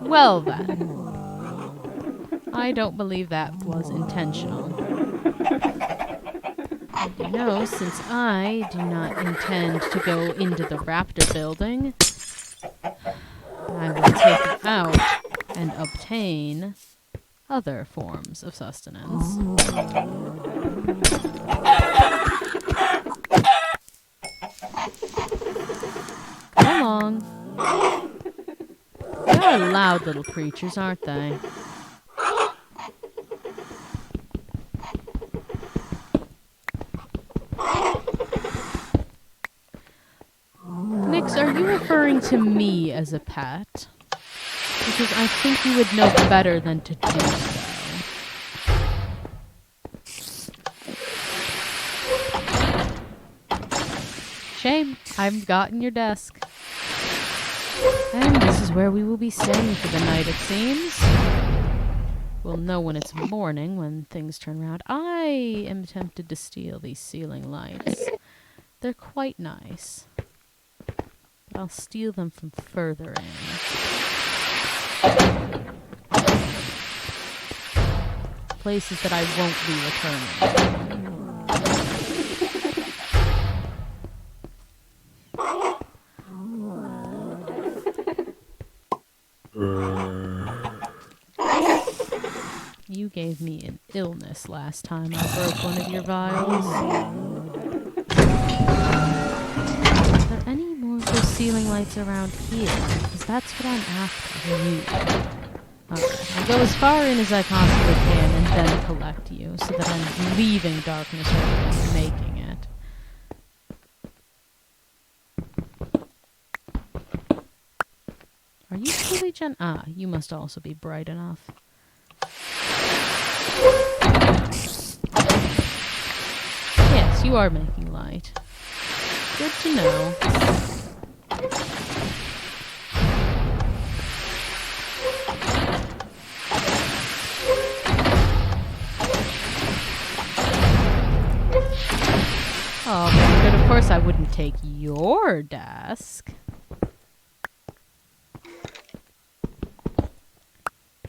Well, then. I don't believe that was intentional. You know, since I do not intend to go into the Raptor building, I will take it out and obtain other forms of sustenance. Come along. They are loud little creatures, aren't they? Nix, are you referring to me as a pet? Because I think you would know better than to do so. Shame. I've gotten your desk. And this is where we will be staying for the night, it seems. We'll know when it's morning, when things turn around. I am tempted to steal these ceiling lights. They're quite nice. But I'll steal them from further in. Places that I won't be returning. You gave me an illness last time I broke one of your vials. Are there any more of those ceiling lights around here? Because that's what I'm after. You. Alright, I'll go as far in as I possibly can and then collect you, so that I'm leaving darkness rather than making it. Are you truly you must also be bright enough. Yes, you are making light. Good to know. Oh, but of course I wouldn't take your desk.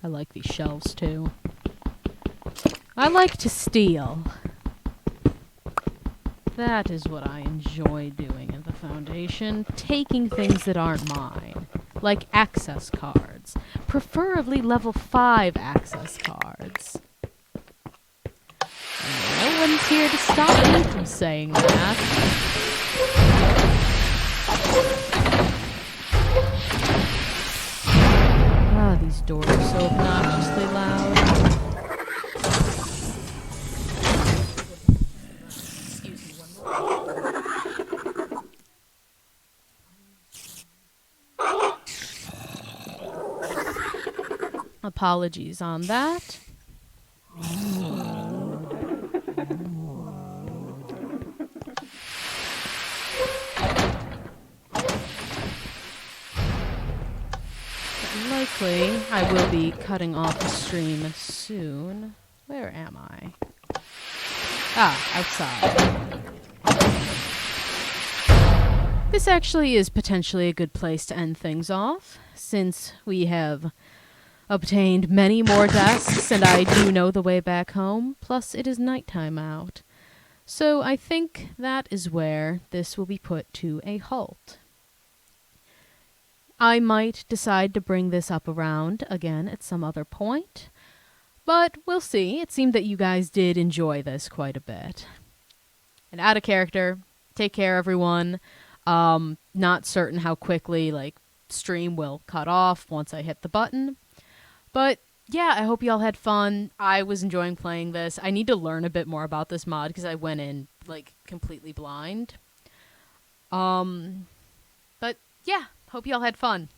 I like these shelves too. I like to steal. That is what I enjoy doing at the Foundation. Taking things that aren't mine. Like access cards. Preferably level 5 access cards. And no one's here to stop me from saying that. Ah, these doors are so obnoxiously loud. Apologies on that. Likely, I will be cutting off the stream soon. Where am I? Ah, outside. This actually is potentially a good place to end things off, since we have obtained many more desks, and I do know the way back home, plus it is nighttime out. So I think that is where this will be put to a halt. I might decide to bring this up around again at some other point, but we'll see. It seemed that you guys did enjoy this quite a bit. And out of character, take care everyone. Not certain how quickly, stream will cut off once I hit the button. But yeah, I hope y'all had fun. I was enjoying playing this. I need to learn a bit more about this mod because I went in like completely blind. But yeah, hope y'all had fun.